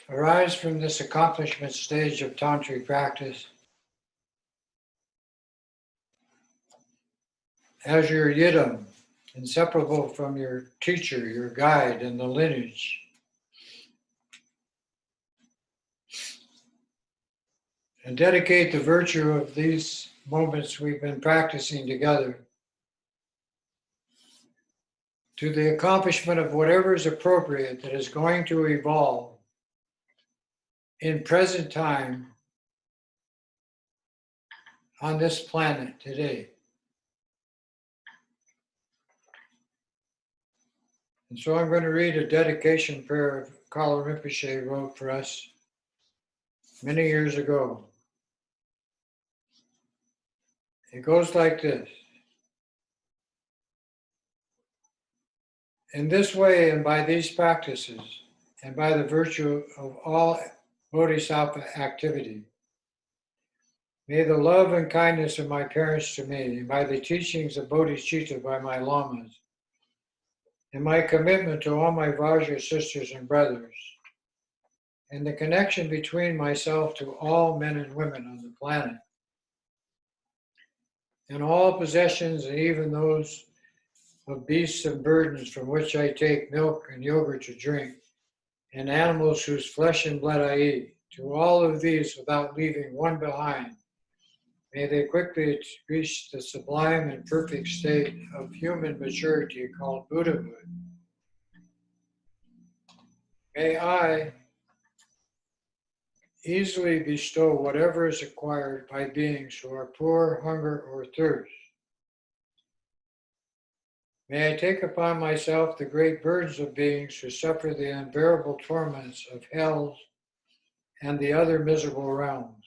Speaker 1: arise from this accomplishment stage of tantric practice as your yidam, inseparable from your teacher, your guide, and the lineage. And dedicate the virtue of these moments we've been practicing together to the accomplishment of whatever is appropriate that is going to evolve in present time on this planet today. And so I'm going to read a dedication prayer Kala Rinpoche wrote for us many years ago. It goes like this. In this way and by these practices and by the virtue of all bodhisattva activity, may the love and kindness of my parents to me, and by the teachings of bodhicitta by my lamas, and my commitment to all my Vajra sisters and brothers, and the connection between myself to all men and women on the planet, and all possessions and even those of beasts and burdens from which I take milk and yogurt to drink, and animals whose flesh and blood I eat, to all of these without leaving one behind, may they quickly reach the sublime and perfect state of human maturity called Buddhahood. May I easily bestow whatever is acquired by beings who are poor, hunger, or thirst. May I take upon myself the great burdens of beings who suffer the unbearable torments of hell and the other miserable realms.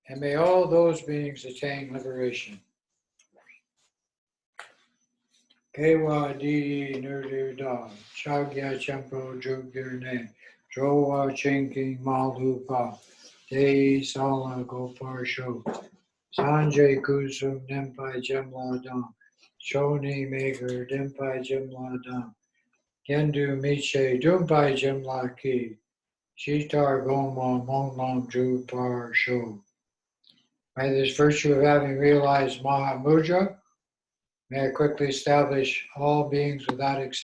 Speaker 1: And may all those beings attain liberation. Kewa di nurdu da, chagya champo jugdir ne, drowa chinking maldupa, dei sala gopar sho, sanjay kusum nempai jemla dam, shoni maker dempai jemla dam, gendu miche dumpai jemla ki, shitar goma monlam jupar sho. By this virtue of having realized Mahamudra, may I quickly establish all beings without exception